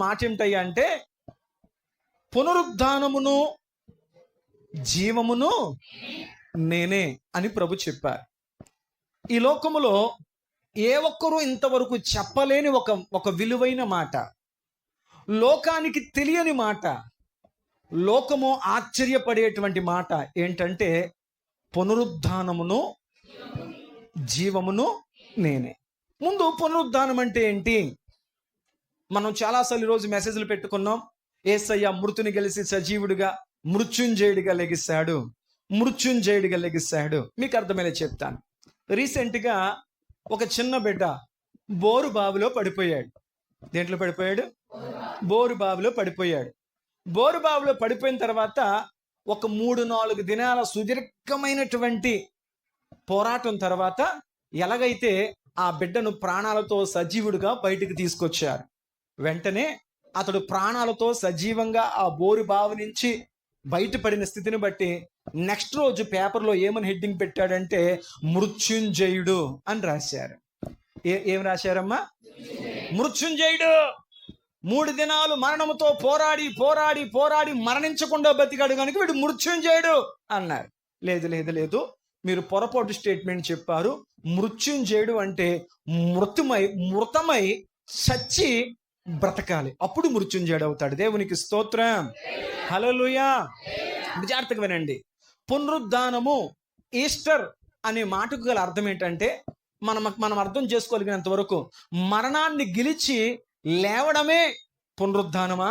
మాట ఏమిటయ్యా అంటే, పునరుద్ధానమును జీవమును నేనే అని ప్రభు చెప్పారు. ఈ లోకములో ఏ ఒక్కరూ ఇంతవరకు చెప్పలేని ఒక విలువైన మాట, లోకానికి తెలియని మాట, లోకము ఆశ్చర్యపడేటువంటి మాట ఏంటంటే, పునరుద్ధానమును జీవమును నేనే. ముందు పునరుద్ధానం అంటే ఏంటి? మనం చాలాసార్లు ఈరోజు మెసేజ్లు పెట్టుకున్నాం. యేసయ్య మృతుని గెలిచి సజీవుడిగా మృత్యుంజయుడిగా లెగిశాడు, మృత్యుంజయుడిగా లెగిశాడు. మీకు అర్థమయ్యేలా చెప్తాను. రీసెంట్గా ఒక చిన్న బిడ్డ బోరు బావిలో పడిపోయాడు. దేంట్లో పడిపోయాడు? బోరు బావిలో పడిపోయాడు. బోరు బావిలో పడిపోయిన తర్వాత ఒక 3-4 దినాల సుదీర్ఘమైనటువంటి పోరాటం తర్వాత ఎలాగైతే ఆ బిడ్డను ప్రాణాలతో సజీవుడిగా బయటికి తీసుకొచ్చారు. వెంటనే అతడు ప్రాణాలతో సజీవంగా ఆ బోరు బావి నుంచి బయటపడిన స్థితిని బట్టి నెక్స్ట్ రోజు పేపర్లో ఏమని హెడ్డింగ్ పెట్టాడంటే, మృత్యుంజయుడు అని రాశారు. ఏం రాశారమ్మా? మృత్యుంజయుడు. 3 దినాలు మరణముతో పోరాడి పోరాడి పోరాడి మరణించకుండా బతికాడు కనుక వీడు మృత్యుంజయుడు అన్నారు. లేదు లేదు లేదు, మీరు పొరపాటు స్టేట్మెంట్ చెప్పారు. మృత్యుంజయుడు అంటే మృతమై చచ్చి బ్రతకాలి, అప్పుడు మృత్యుంజయుడు అవుతాడు. దేవునికి స్తోత్రం, హల్లెలూయా. జాగ్రత్తగా వినండి. పునరుద్ధానము, ఈస్టర్ అనే మాటకు గల అర్థం ఏంటంటే, మనం అర్థం చేసుకోగలిగినంత వరకు మరణాన్ని గెలిచి లేవడమే పునరుద్ధానమా?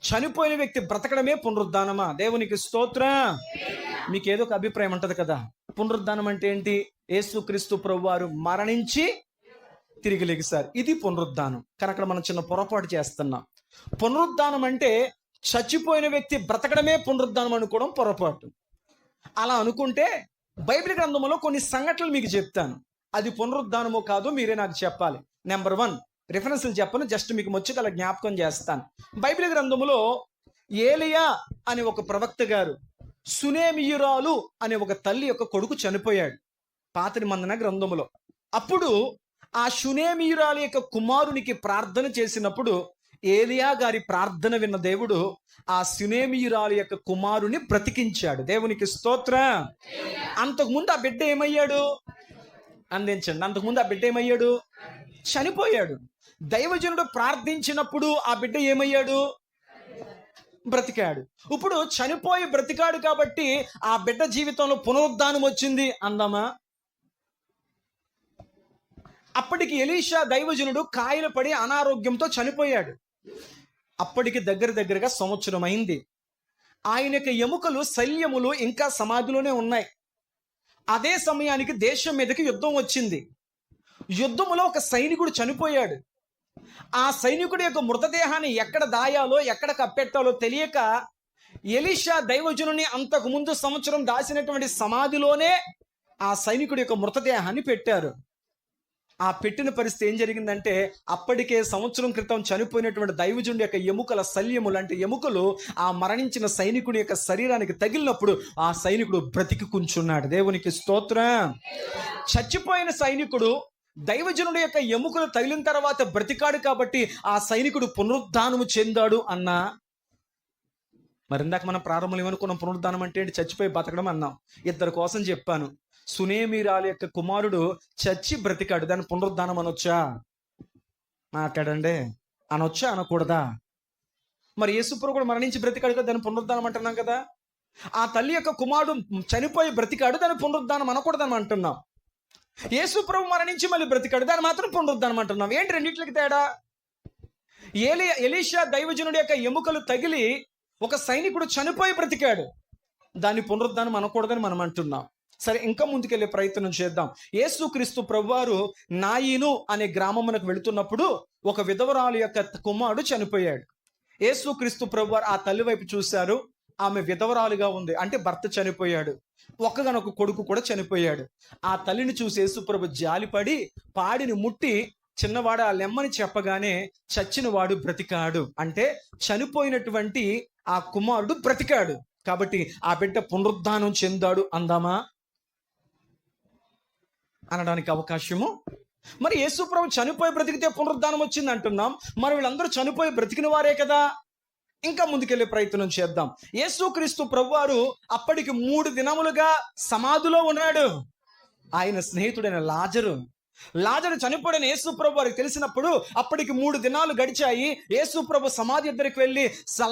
చనిపోయిన వ్యక్తి బ్రతకడమే పునరుద్ధానమా? దేవునికి స్తోత్రం. మీకు ఏదో ఒక అభిప్రాయం ఉంటుంది కదా, పునరుద్ధానం అంటే ఏంటి? యేసుక్రీస్తు ప్రభువారు మరణించి తిరిగి లెగిశారు, ఇది పునరుద్ధానం. కానీ అక్కడ మనం చిన్న పొరపాటు చేస్తున్నాం. పునరుద్ధానం అంటే చచ్చిపోయిన వ్యక్తి బ్రతకడమే పునరుద్ధానం అనుకోవడం పొరపాటు. అలా అనుకుంటే బైబిల్ గ్రంథంలో కొన్ని సంఘటనలు మీకు చెప్తాను, అది పునరుద్ధానమో కాదో మీరే నాకు చెప్పాలి. నెంబర్ 1 రిఫరెన్స్లు చెప్పను, జస్ట్ మీకు ముచ్చటల జ్ఞాపకం చేస్తాను. బైబిల్ గ్రంథంలో ఏలియా అనే ఒక ప్రవక్త గారు సునేమియురాలు అనే ఒక తల్లి యొక్క కొడుకు చనిపోయాడు పాత నిబంధన గ్రంథములో. అప్పుడు ఆ సునేమియురాలు యొక్క కుమారునికి ప్రార్థన చేసినప్పుడు ఏలియా గారి ప్రార్థన విన్న దేవుడు ఆ సునేమియురాలు యొక్క కుమారుని బ్రతికించాడు. దేవునికి స్తోత్రం. అంతకుముందు ఆ బిడ్డ ఏమయ్యాడు? అందించండి. అంతకుముందు ఆ బిడ్డ ఏమయ్యాడు? చనిపోయాడు. దైవజనుడు ప్రార్థించినప్పుడు ఆ బిడ్డ ఏమయ్యాడు? బ్రతికాడు. ఇప్పుడు చనిపోయి బ్రతికాడు కాబట్టి ఆ బిడ్డ జీవితంలో పునరుద్ధానం వచ్చింది అందామా? అప్పటికి ఎలీషా దైవజనుడు కాయలు పడి అనారోగ్యంతో చనిపోయాడు. అప్పటికి దగ్గరగా సంవత్సరం అయింది. ఆయన యొక్క ఎముకలు, శల్యములు ఇంకా సమాధిలోనే ఉన్నాయి. అదే సమయానికి దేశం మీదకి యుద్ధం వచ్చింది. యుద్ధములో ఒక సైనికుడు చనిపోయాడు. ఆ సైనికుడి యొక్క మృతదేహాన్ని ఎక్కడ దాయాలో ఎక్కడ కప్పెట్టాలో తెలియక ఎలీషా దైవజనుని అంతకు ముందు సంవత్సరం దాచినటువంటి సమాధిలోనే ఆ సైనికుడి యొక్క మృతదేహాన్ని పెట్టారు. ఆ పెట్టిన పరిస్థితి ఏం జరిగిందంటే, అప్పటికే సంవత్సరం క్రితం చనిపోయినటువంటి దైవజనుడి యొక్క ఎముకల శల్యములు అంటే ఎముకలు ఆ మరణించిన సైనికుడి యొక్క శరీరానికి తగిలినప్పుడు ఆ సైనికుడు బ్రతికి కూర్చున్నాడు. దేవునికి స్తోత్రం. చచ్చిపోయిన సైనికుడు దైవజనుడి యొక్క ఎముకలు తగిలిన తర్వాత బ్రతికాడు కాబట్టి ఆ సైనికుడు పునరుద్ధానము చెందాడు అన్నా. మరి ఇందాక మనం ప్రారంభంలో ఏమనుకున్నాం? పునరుద్ధానం అంటే ఏంటి? చచ్చిపోయి బతకడం అన్నాం. ఇద్దరి కోసం చెప్పాను. సునేమిరాలు యొక్క కుమారుడు చచ్చి బ్రతికాడు, దాన్ని పునరుద్ధానం అనొచ్చా? మాట్లాడండి. అనొచ్చా అనకూడదా? మరి యేసుప్రభు కూడా మరణించి బ్రతికాడు కదా, దాన్ని పునరుద్ధానం అంటున్నాం కదా. ఆ తల్లి యొక్క కుమారుడు చనిపోయి బ్రతికాడు, దాన్ని పునరుద్ధానం అనకూడదని అంటున్నాం. యేసుప్రభు మరణించి మళ్ళీ బ్రతికాడు, దాన్ని మాత్రం పునరుద్ధానం అంటున్నాం. ఏంటి రెండింటికి తేడా? ఎలీషా దైవజనుడి యొక్క ఎముకలు తగిలి ఒక సైనికుడు చనిపోయి బ్రతికాడు, దాన్ని పునరుద్ధానం అనకూడదని మనం అంటున్నాం. సరే, ఇంకా ముందుకెళ్ళే ప్రయత్నం చేద్దాం. యేసుక్రీస్తు ప్రభువారు నాయిను అనే గ్రామమునకు వెళుతున్నప్పుడు ఒక విధవరాలు యొక్క కుమారుడు చనిపోయాడు. యేసుక్రీస్తు ప్రభువారు ఆ తల్లి వైపు చూశారు. ఆమె విధవరాలుగా ఉంది, అంటే భర్త చనిపోయాడు, ఒక్కగానొక కొడుకు కూడా చనిపోయాడు. ఆ తల్లిని చూసి యేసుప్రభు జాలిపడి పాడిని ముట్టి చిన్నవాడు ఆ లెమ్మని చెప్పగానే చచ్చిన వాడు బ్రతికాడు. అంటే చనిపోయినటువంటి ఆ కుమారుడు బ్రతికాడు కాబట్టి ఆ బిడ్డ పునరుద్ధానం చెందాడు అందామా? అనడానికి అవకాశము మరి యేసు ప్రభు చనిపోయి బ్రతికితే పునరుద్ధానం వచ్చింది అంటున్నాం, మరి వీళ్ళందరూ చనిపోయి బ్రతికిన వారే కదా. ఇంకా ముందుకెళ్ళే ప్రయత్నం చేద్దాం. యేసుక్రీస్తు ప్రభువారు అప్పటికి 3 దినములుగా సమాధిలో ఉన్నాడు. ఆయన స్నేహితుడైన లాజరు చనిపోయిన యేసు ప్రభు వారికి తెలిసినప్పుడు అప్పటికి 3 దినాలు గడిచాయి. యేసు ప్రభు సమాధి దగ్గరికి వెళ్ళి,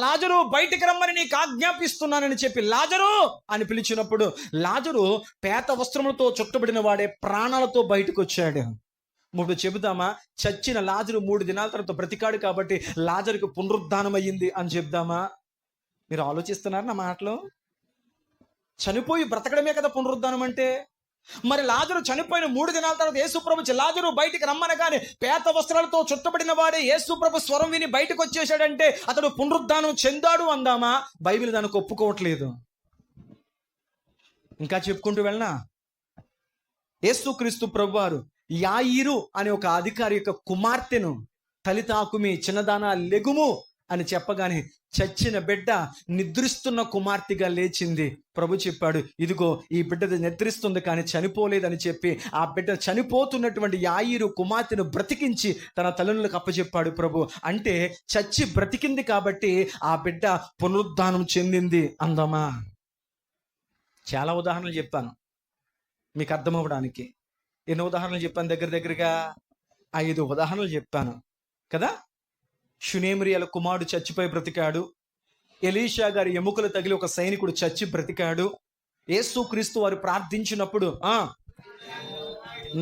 లాజరు బయటికి రమ్మని నీకు ఆజ్ఞాపిస్తున్నానని చెప్పి లాజరు అని పిలిచినప్పుడు లాజరు పేత వస్త్రములతో చుట్టబడిన వాడే ప్రాణాలతో బయటకు వచ్చాడు. ఇప్పుడు చెబుదామా, చచ్చిన లాజరు 3 దినాల తర్వాత బ్రతికాడు కాబట్టి లాజరుకు పునరుద్ధానం అయ్యింది అని చెప్దామా? మీరు ఆలోచిస్తున్నారు నా మాటలు? చనిపోయి బ్రతకడమే కదా పునరుద్ధానం అంటే. మరి లాజరు చనిపోయిన 3 దినాల తర్వాత యేసుప్రభు లాజరు బయటికి రమ్మనగానే పేత వస్త్రాలతో చుట్టబడిన వాడే యేసుప్రభు స్వరం విని బయటకు వచ్చేసాడంటే అతడు పునరుద్ధానం చెందాడు అందామా? బైబిల్ దానికి ఒప్పుకోవట్లేదు. ఇంకా చెప్పుకుంటూ వెళ్ళనా, యేసుక్రీస్తు ప్రభువారు యాయిరు అనే ఒక అధికారి యొక్క కుమార్తెను తలితాకుమి చిన్నదానా లెగుము అని చెప్పగానే చచ్చిన బిడ్డ నిద్రిస్తున్న కుమార్తెగా లేచింది. ప్రభు చెప్పాడు, ఇదిగో ఈ బిడ్డ నిద్రిస్తుంది కానీ చనిపోలేదని చెప్పి ఆ బిడ్డ చనిపోతున్నటువంటి యాయిరు కుమార్తెను బ్రతికించి తన తల్లులకు అప్పచెప్పాడు ప్రభు. అంటే చచ్చి బ్రతికింది కాబట్టి ఆ బిడ్డ పునరుద్ధానం చెందింది అందమా? చాలా ఉదాహరణలు చెప్పాను మీకు అర్థమవడానికి. ఎన్నో ఉదాహరణలు చెప్పాను, దగ్గరగా 5 ఉదాహరణలు చెప్పాను కదా. షునేమిరియల కుమారుడు చచ్చిపోయి బ్రతికాడు. ఎలీషా గారి ఎముకలు తగిలి ఒక సైనికుడు చచ్చి బ్రతికాడు. యేసుక్రీస్తు వారు ప్రార్థించినప్పుడు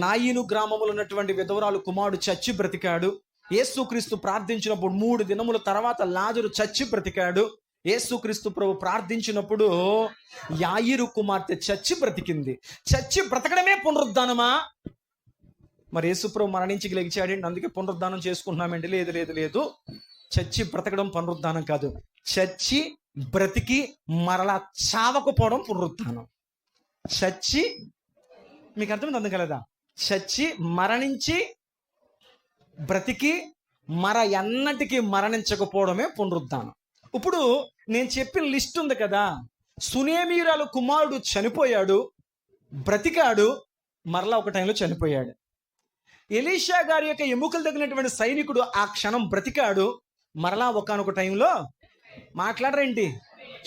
నాయిను గ్రామంలో ఉన్నటువంటి విధవరాలు కుమారుడు చచ్చి బ్రతికాడు. యేసుక్రీస్తు ప్రార్థించినప్పుడు 3 దినముల తర్వాత లాజరు చచ్చి బ్రతికాడు. యేసుక్రీస్తు ప్రభు ప్రార్థించినప్పుడు యాయిరు కుమార్తె చచ్చి బ్రతికింది. చచ్చి బ్రతకడమే పునరుద్ధానమా? మరి యేసు ప్రభు మరణించి లెగిచాడండి అందుకే పునరుద్ధానం చేసుకుంటున్నామండి. లేదు, చచ్చి బ్రతకడం పునరుద్ధానం కాదు. చచ్చి బ్రతికి మరలా చావకపోవడం పునరుద్ధానం. చచ్చి, మీకు అర్థం కలదా? చచ్చి మరణించి బ్రతికి ఎన్నటికీ మరణించకపోవడమే పునరుద్ధానం. ఇప్పుడు నేను చెప్పిన లిస్ట్ ఉంది కదా, సునేమీరాలు కుమారుడు చనిపోయాడు, బ్రతికాడు, మరలా ఒక టైంలో చనిపోయాడు. ఎలీషా గారి యొక్క ఎముకలు తగినటువంటి సైనికుడు ఆ క్షణం బ్రతికాడు, మరలా ఒకానొక టైంలో మాట్లాడరేంటి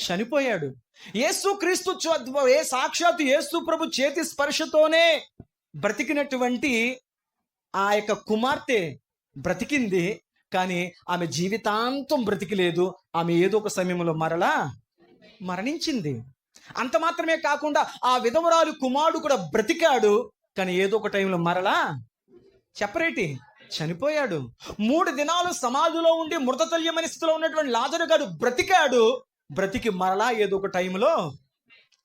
చనిపోయాడు. యేసుక్రీస్తు సాక్షాత్తు యేసు ప్రభు చేతి స్పర్శతోనే బ్రతికినటువంటి ఆ యొక్క కుమార్తె బ్రతికింది, కానీ ఆమె జీవితాంతం బ్రతికిలేదు. ఆమె ఏదో ఒక సమయంలో మరలా మరణించింది. అంత మాత్రమే కాకుండా ఆ విధవరాలు కుమారుడు కూడా బ్రతికాడు, కానీ ఏదో ఒక టైంలో మరలా చెప్పరేటి చనిపోయాడు. 3 దినాలు సమాధిలో ఉండి మృతతుల్యమైన స్థితిలో ఉన్నటువంటి లాజరు గారు బ్రతికి మరలా ఏదో ఒక టైంలో.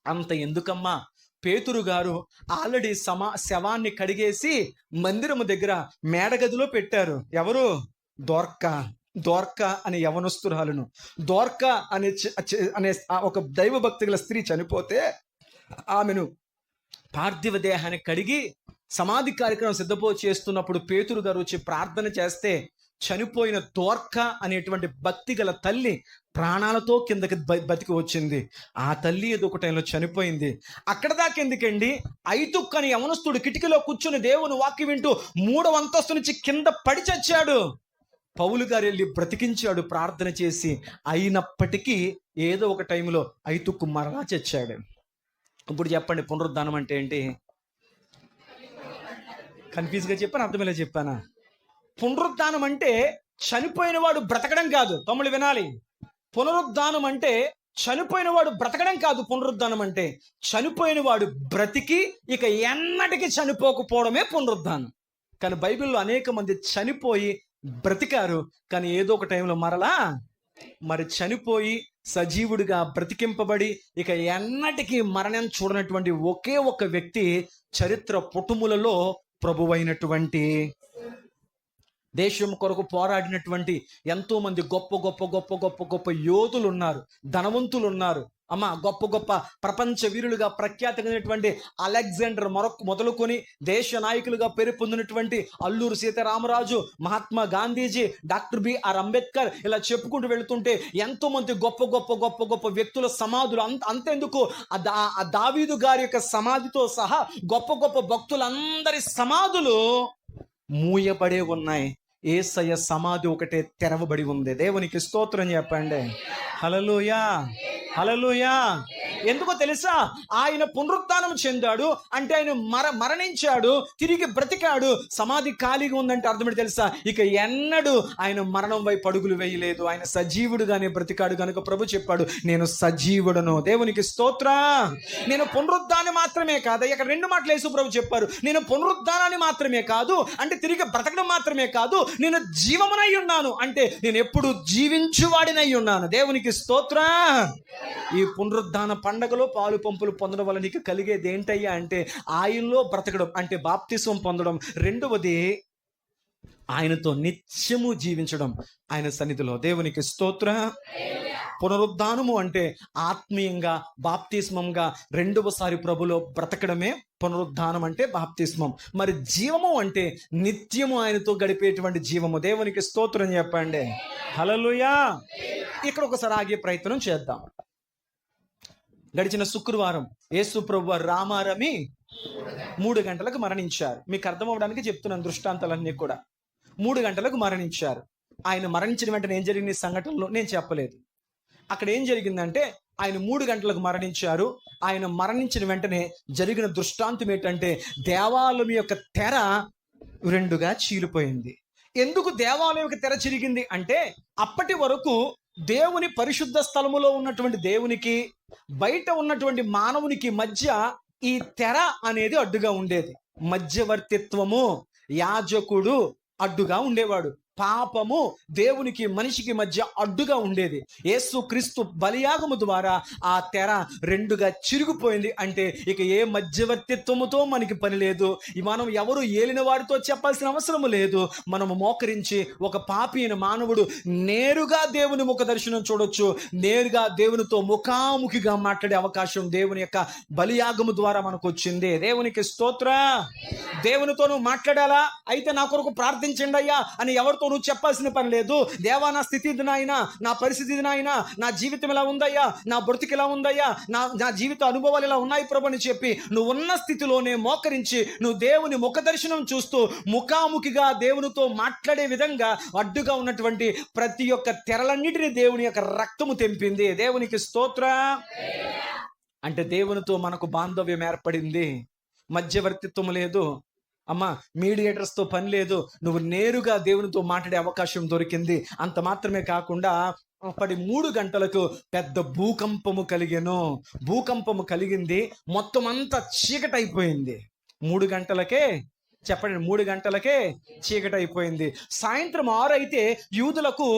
అంత ఎందుకమ్మా, పేతురు గారు ఆల్రెడీ శవాన్ని కడిగేసి మందిరము దగ్గర మేడగదిలో పెట్టారు. ఎవరు? దోర్కా అనే యవనస్తురాలను. దోర్కా అనే ఒక దైవభక్తి గల స్త్రీ చనిపోతే ఆమెను పార్థివ దేహాన్ని కడిగి సమాధి కార్యక్రమం చేస్తున్నప్పుడు పేతురు గారు వచ్చి ప్రార్థన చేస్తే చనిపోయిన దోర్కా అనేటువంటి భక్తి గల తల్లి ప్రాణాలతో కిందకి బతికి వచ్చింది. ఆ తల్లి ఏదో ఒక టైంలో చనిపోయింది. అక్కడ దాకా ఎందుకండి, ఐతుక్ అని యవనస్తుడు కిటికీలో కూర్చుని దేవుని వాక్యం వింటూ 3వ అంతస్తు నుంచి కింద పడి చచ్చాడు. పౌలు గారు వెళ్ళి బ్రతికించాడు ప్రార్థన చేసి. అయినప్పటికీ ఏదో ఒక టైంలో ఐతుక్కు మరలా చచ్చాడు. ఇప్పుడు చెప్పండి, పునరుద్ధానం అంటే ఏంటి? కన్ఫ్యూజ్గా చెప్పాను, అర్థమేలా చెప్పానా? పునరుద్ధానం అంటే చనిపోయిన వాడు బ్రతకడం కాదు. తమ్ముళ్ళు వినాలి, పునరుద్ధానం అంటే చనిపోయిన వాడు బ్రతకడం కాదు. పునరుద్ధానం అంటే చనిపోయిన వాడు బ్రతికి ఇక ఎన్నటికీ చనిపోకపోవడమే పునరుద్ధానం. కానీ బైబిల్లో అనేక మంది చనిపోయి బ్రతికారు, కానీ ఏదో ఒక టైంలో మరలా చనిపోయి సజీవుడిగా బ్రతికింపబడి ఇక ఎన్నటికీ మరణం చూడనటువంటి ఒకే ఒక వ్యక్తి చరిత్ర పుటములలో ప్రభువైనటువంటి, దేశం కొరకు పోరాడినటువంటి ఎంతో మంది గొప్ప యోధులు ఉన్నారు, ధనవంతులు ఉన్నారు. అమ్మ, గొప్ప ప్రపంచ వీరులుగా ప్రఖ్యాతమైనటువంటి అలెగ్జాండర్ మొదలుకొని దేశ నాయకులుగా పేరు పొందినటువంటి అల్లూరు సీతారామరాజు, మహాత్మా గాంధీజీ, డాక్టర్ బిఆర్ అంబేద్కర్, ఇలా చెప్పుకుంటూ వెళుతుంటే ఎంతో మంది గొప్ప వ్యక్తుల సమాధులు. అంతెందుకు, దావీదు గారి యొక్క సమాధితో సహా గొప్ప భక్తులందరి సమాధులు మూయబడే ఉన్నాయి. యేసయ్య సమాధి ఒకటే తెరవబడి ఉంది. దేవునికి స్తోత్రం చెప్పండి. హల్లెలూయా, హల్లెలూయా. ఎందుకో తెలుసా? ఆయన పునరుత్థానం చెందాడు అంటే ఆయన మరణించాడు, తిరిగి బ్రతికాడు. సమాధి ఖాళీగా ఉందంటే అర్థమేంటి తెలుసా? ఇక ఎన్నడూ ఆయన మరణం వైపు అడుగులు వేయలేదు. ఆయన సజీవుడుగానే బ్రతికాడు కనుక ప్రభు చెప్పాడు, నేను సజీవుడను. దేవునికి స్తోత్రం. నేను పునరుద్ధాన్ని మాత్రమే కాదు, ఇక్కడ రెండు మాటలు యేసు ప్రభు చెప్పారు. నేను పునరుద్ధానాన్ని మాత్రమే కాదు అంటే తిరిగి బ్రతకడం మాత్రమే కాదు, నేను జీవమునై ఉన్నాను అంటే నేను ఎప్పుడు జీవించువాడినై ఉన్నాను. దేవునికి స్తోత్రం. ఈ పునరుద్ధాన పండగలో పాలు పంపులు పొందడం వల్ల నీకు కలిగేది ఏంటయ్యా అంటే ఆయనలో బ్రతకడం అంటే బాప్తిసం పొందడం. రెండవది ఆయనతో నిత్యము జీవించడం ఆయన సన్నిధిలో. దేవునికి స్తోత్రం. పునరుద్ధానము అంటే ఆత్మీయంగా బాప్తిస్మంగా రెండవసారి ప్రభులో బ్రతకడమే పునరుద్ధానం అంటే బాప్తిస్మం. మరి జీవము అంటే నిత్యము ఆయనతో గడిపేటువంటి జీవము. దేవునికి స్తోత్రం చెప్పండి. హల్లెలూయా. ఇక్కడ ఒకసారి ఆగే ప్రయత్నం చేద్దాం. గడిచిన శుక్రవారం యేసు ప్రభు రామారమి 3 గంటలకు మరణించారు. మీకు అర్థం అవ్వడానికి చెప్తున్నాను దృష్టాంతాలన్నీ కూడా. 3 గంటలకు మరణించారు. ఆయన మరణించిన వెంటనే ఏం జరిగింది సంఘటనలో నేను చెప్పలేదు. అక్కడ ఏం జరిగిందంటే ఆయన 3 గంటలకు మరణించారు. ఆయన మరణించిన వెంటనే జరిగిన దృష్టాంతం ఏంటంటే దేవాలయం యొక్క తెర 2గా చీలిపోయింది. ఎందుకు దేవాలయం యొక్క తెర చిరిగింది అంటే అప్పటి వరకు దేవుని పరిశుద్ధ స్థలములో ఉన్నటువంటి దేవునికి బయట ఉన్నటువంటి మానవునికి మధ్య ఈ తెర అనేది అడ్డుగా ఉండేది. మధ్యవర్తిత్వము, యాజకుడు అడ్డుగా ఉండేవాడు. పాపము దేవునికి మనిషికి మధ్య అడ్డుగా ఉండేది. యేసు క్రీస్తు బలియాగము ద్వారా ఆ తెర 2గా చిరిగిపోయింది. అంటే ఇక ఏ మధ్యవర్తిత్వముతో మనకి పని లేదు. మనం ఎవరు ఏలిన వారితో చెప్పాల్సిన అవసరం లేదు. మనము మోకరించి ఒక పాపి అయిన మానవుడు నేరుగా దేవుని ముఖ దర్శనం చూడొచ్చు. నేరుగా దేవునితో ముఖాముఖిగా మాట్లాడే అవకాశం దేవుని యొక్క బలియాగము ద్వారా మనకు వచ్చింది. దేవునికి స్తోత్రం. దేవునితో నువ్వు మాట్లాడాలా అయితే నా కొరకు ప్రార్థించండి అయ్యా అని ఎవరితో నువ్వు చెప్పాల్సిన పని లేదు. దేవా నా స్థితి ఇది నాయనా, నా పరిస్థితి ఇది నాయనా, నా జీవితం ఇలా ఉందయ్యా, నా బ్రతికి ఇలా ఉందయ్యా, నా జీవిత అనుభవాలు ఇలా ఉన్నాయి ప్రభు అని చెప్పి నువ్వు ఉన్న స్థితిలోనే మోకరించి నువ్వు దేవుని ముఖ దర్శనం చూస్తూ ముఖాముఖిగా దేవునితో మాట్లాడే విధంగా అడ్డుగా ఉన్నటువంటి ప్రతి ఒక్క తెరలన్నిటిని దేవుని యొక్క రక్తము తెంపింది. దేవునికి స్తోత్రం. అంటే దేవునితో మనకు బాంధవ్యం ఏర్పడింది. మధ్యవర్తిత్వం లేదు అమ్మా, మీడియేటర్స్తో పని లేదు. నువ్వు నేరుగా దేవునితో మాట్లాడే అవకాశం దొరికింది. అంత మాత్రమే కాకుండా అప్పటి 3 గంటలకు పెద్ద భూకంపము కలిగెను. భూకంపము కలిగింది. మొత్తం అంతా చీకటి అయిపోయింది. 3 గంటలకే చెప్పండి, 3 గంటలకే చీకటి అయిపోయింది. సాయంత్రం 6 అయితే యూదులకు